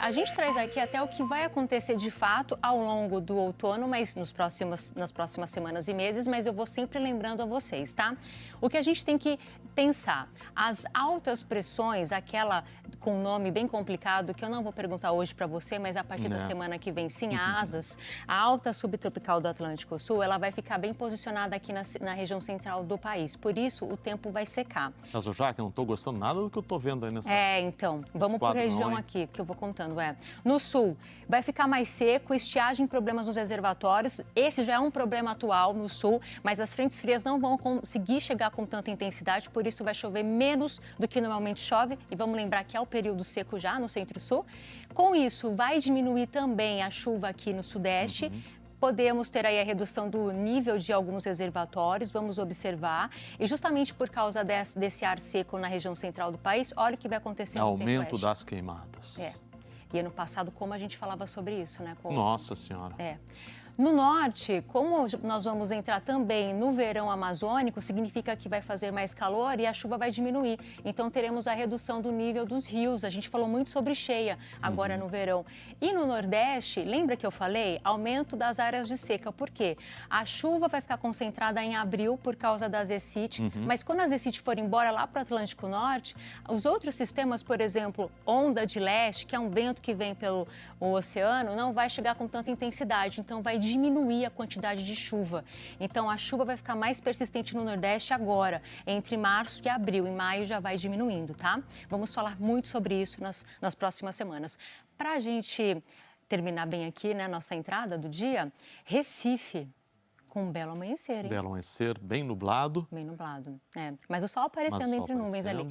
A gente traz aqui até o que vai acontecer de fato ao longo do outono, mas nas próximas semanas e meses, mas eu vou sempre lembrando a vocês, tá? O que a gente tem que pensar, as altas pressões, aquela com nome bem complicado, que eu não vou perguntar hoje para você, mas a partir da semana que vem, sim, asas, a alta subtropical do Atlântico Sul, ela vai ficar bem posicionada aqui na região central do país. Por isso, o tempo vai secar. Mas, Jaque, eu não estou gostando nada do que eu estou vendo aí nessa... Então, vamos por região aqui, que eu vou contando, No sul, vai ficar mais seco, estiagem, problemas nos reservatórios. Esse já é um problema atual no sul, mas as frentes frias não vão conseguir chegar com tanta intensidade, por isso vai chover menos do que normalmente chove. E vamos lembrar que é o período seco já no centro-sul. Com isso, vai diminuir também a chuva aqui no sudeste. Podemos ter aí a redução do nível de alguns reservatórios, vamos observar. E justamente por causa desse ar seco na região central do país, olha o que vai acontecer no centro-oeste. Aumento das queimadas. E ano passado, como a gente falava sobre isso, né? Nossa Senhora. No norte, como nós vamos entrar também no verão amazônico, significa que vai fazer mais calor e a chuva vai diminuir. Então, teremos a redução do nível dos rios. A gente falou muito sobre cheia agora no verão. E no nordeste, lembra que eu falei? Aumento das áreas de seca. Por quê? A chuva vai ficar concentrada em abril por causa da ZECIT, mas quando a ZECIT for embora lá para o Atlântico Norte, os outros sistemas, por exemplo, onda de leste, que é um vento que vem pelo oceano, não vai chegar com tanta intensidade. Então, vai diminuir a quantidade de chuva. Então, a chuva vai ficar mais persistente no Nordeste agora, entre março e abril. Em maio já vai diminuindo, tá? Vamos falar muito sobre isso nas próximas semanas. Para a gente terminar bem aqui, né, nossa entrada do dia, Recife, com um belo amanhecer, hein? Belo amanhecer, bem nublado. Bem nublado, mas o sol aparecendo entre nuvens ali.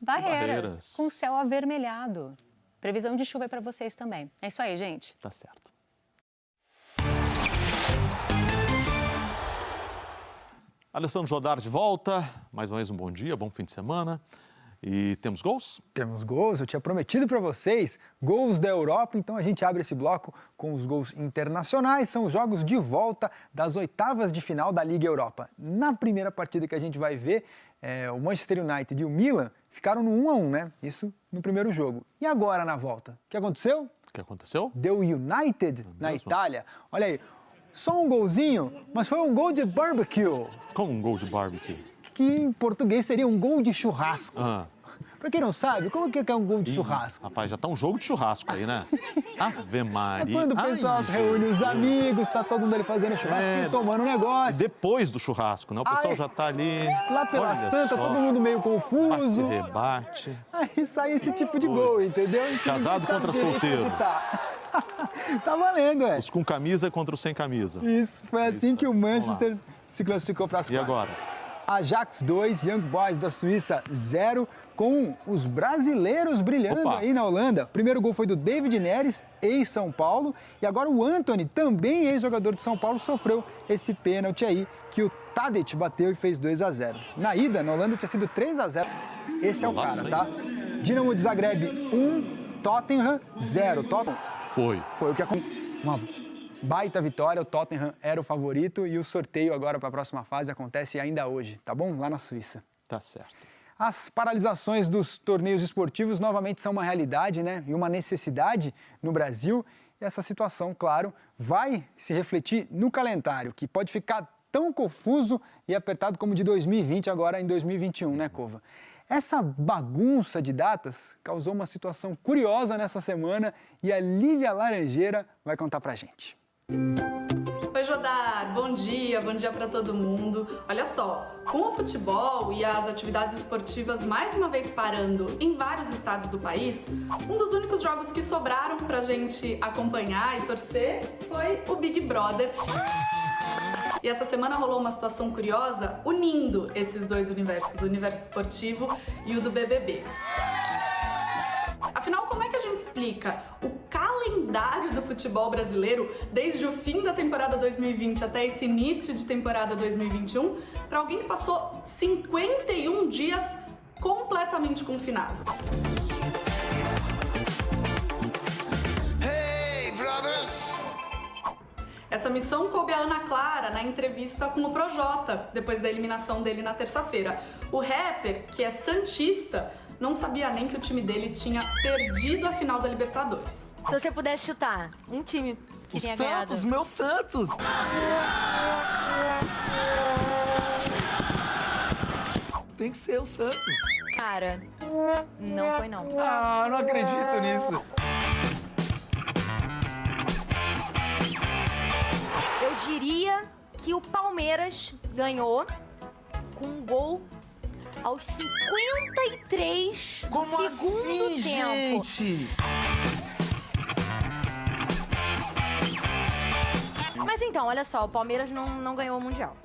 Barreiras, com o céu avermelhado. Previsão de chuva é para vocês também. É isso aí, gente. Tá certo. Alessandro Jodar de volta, mais uma vez um bom dia, bom fim de semana. E temos gols? Temos gols, eu tinha prometido para vocês gols da Europa, então a gente abre esse bloco com os gols internacionais, são os jogos de volta das oitavas de final da Liga Europa. Na primeira partida que a gente vai ver, o Manchester United e o Milan ficaram no 1-1, né? Isso no primeiro jogo. E agora na volta? O que aconteceu? O que aconteceu? Deu United na Itália. Olha aí, só um golzinho, mas foi um gol de barbecue. Como um gol de barbecue? Que em português seria um gol de churrasco. Pra quem não sabe, como que é um gol de churrasco? Rapaz, já tá um jogo de churrasco aí, né? Ave Maria. É quando o pessoal reúne os amigos, tá todo mundo ali fazendo churrasco e tomando um negócio. Depois do churrasco, né? O pessoal já tá ali... Lá pelas tantas, todo mundo meio confuso. Rebate. Aí sai esse tipo de gol, entendeu? Casado contra solteiro. Tá valendo, Os com camisa contra os sem camisa. Isso, foi assim que o Manchester se classificou para as quartas. E agora? Ajax 2, Young Boys da Suíça 0, com os brasileiros brilhando aí na Holanda. O primeiro gol foi do David Neres, ex-São Paulo. E agora o Antony, também ex-jogador de São Paulo, sofreu esse pênalti aí que o Tadic bateu e fez 2-0. Na ida, na Holanda, tinha sido 3-0. Esse é o cara, tá? Dinamo de Zagreb 1, Tottenham 0. Tottenham foi o que aconteceu. Uma baita vitória, o Tottenham era o favorito e o sorteio agora para a próxima fase acontece ainda hoje, tá bom? Lá na Suíça. Tá certo. As paralisações dos torneios esportivos novamente são uma realidade, né? E uma necessidade no Brasil. E essa situação, claro, vai se refletir no calendário, que pode ficar tão confuso e apertado como de 2020 agora em 2021, né, Cova? Essa bagunça de datas causou uma situação curiosa nessa semana e a Lívia Laranjeira vai contar pra gente. Oi, Jodar, bom dia para todo mundo. Olha só, com o futebol e as atividades esportivas mais uma vez parando em vários estados do país, um dos únicos jogos que sobraram pra gente acompanhar e torcer foi o Big Brother. E essa semana rolou uma situação curiosa unindo esses dois universos, o universo esportivo e o do BBB. Afinal, como é que a gente explica o calendário do futebol brasileiro desde o fim da temporada 2020 até esse início de temporada 2021 para alguém que passou 51 dias completamente confinado? Hey, brothers! Essa missão coube a Ana Clara na entrevista com o Projota, depois da eliminação dele na terça-feira. O rapper, que é santista, não sabia nem que o time dele tinha perdido a final da Libertadores. Se você pudesse chutar um time que tinha ganhado... O Santos, meu Santos! Tem que ser o Santos. Cara, não foi não. Ah, não acredito nisso. Eu diria que o Palmeiras ganhou com um gol aos 53 Como do segundo assim, tempo. Gente? Mas então, olha só, o Palmeiras não ganhou o Mundial.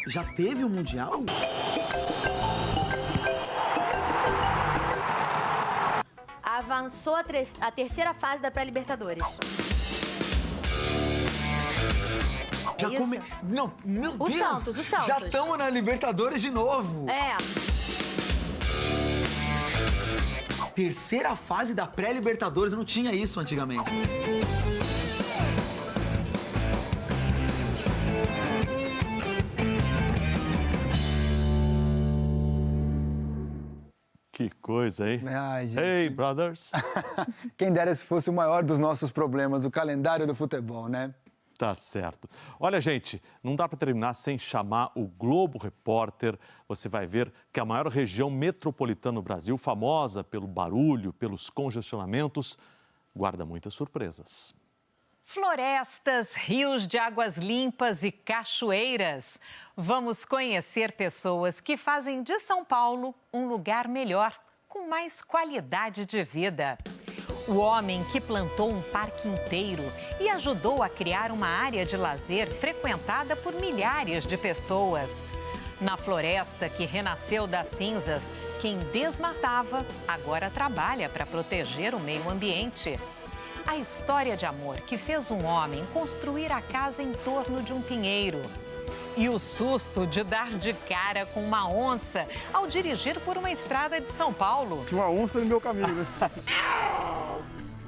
Já teve o Mundial? Avançou a terceira fase da pré-Libertadores. Já come... Não, meu Deus! O Santos. Já estamos na Libertadores de novo. É. Terceira fase da pré-Libertadores, não tinha isso antigamente. Que coisa, hein? Ai, gente. Hey, brothers! Quem dera se fosse o maior dos nossos problemas, o calendário do futebol, né? Tá certo. Olha, gente, não dá para terminar sem chamar o Globo Repórter. Você vai ver que a maior região metropolitana do Brasil, famosa pelo barulho, pelos congestionamentos, guarda muitas surpresas. Florestas, rios de águas limpas e cachoeiras. Vamos conhecer pessoas que fazem de São Paulo um lugar melhor, com mais qualidade de vida. O homem que plantou um parque inteiro e ajudou a criar uma área de lazer frequentada por milhares de pessoas. Na floresta que renasceu das cinzas, quem desmatava agora trabalha para proteger o meio ambiente. A história de amor que fez um homem construir a casa em torno de um pinheiro. E o susto de dar de cara com uma onça ao dirigir por uma estrada de São Paulo. Tinha uma onça no meu caminho, né?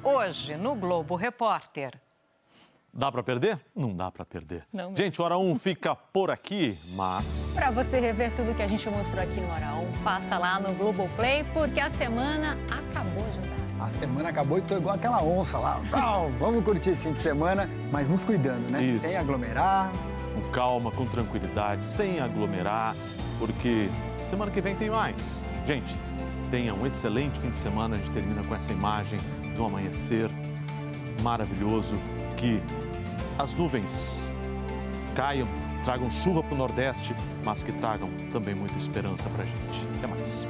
Hoje, no Globo Repórter. Dá para perder? Não dá para perder. Não. Gente, o Hora 1 fica por aqui, mas... Para você rever tudo que a gente mostrou aqui no Hora 1, passa lá no Globoplay, porque a semana acabou, Judá. A semana acabou e tô igual aquela onça lá. Vamos curtir esse fim de semana, mas nos cuidando, né? Isso. Sem aglomerar. Com calma, com tranquilidade, sem aglomerar, porque semana que vem tem mais. Gente, tenha um excelente fim de semana. A gente termina com essa imagem do amanhecer maravilhoso. Que as nuvens caiam, tragam chuva para o Nordeste, mas que tragam também muita esperança para a gente. Até mais.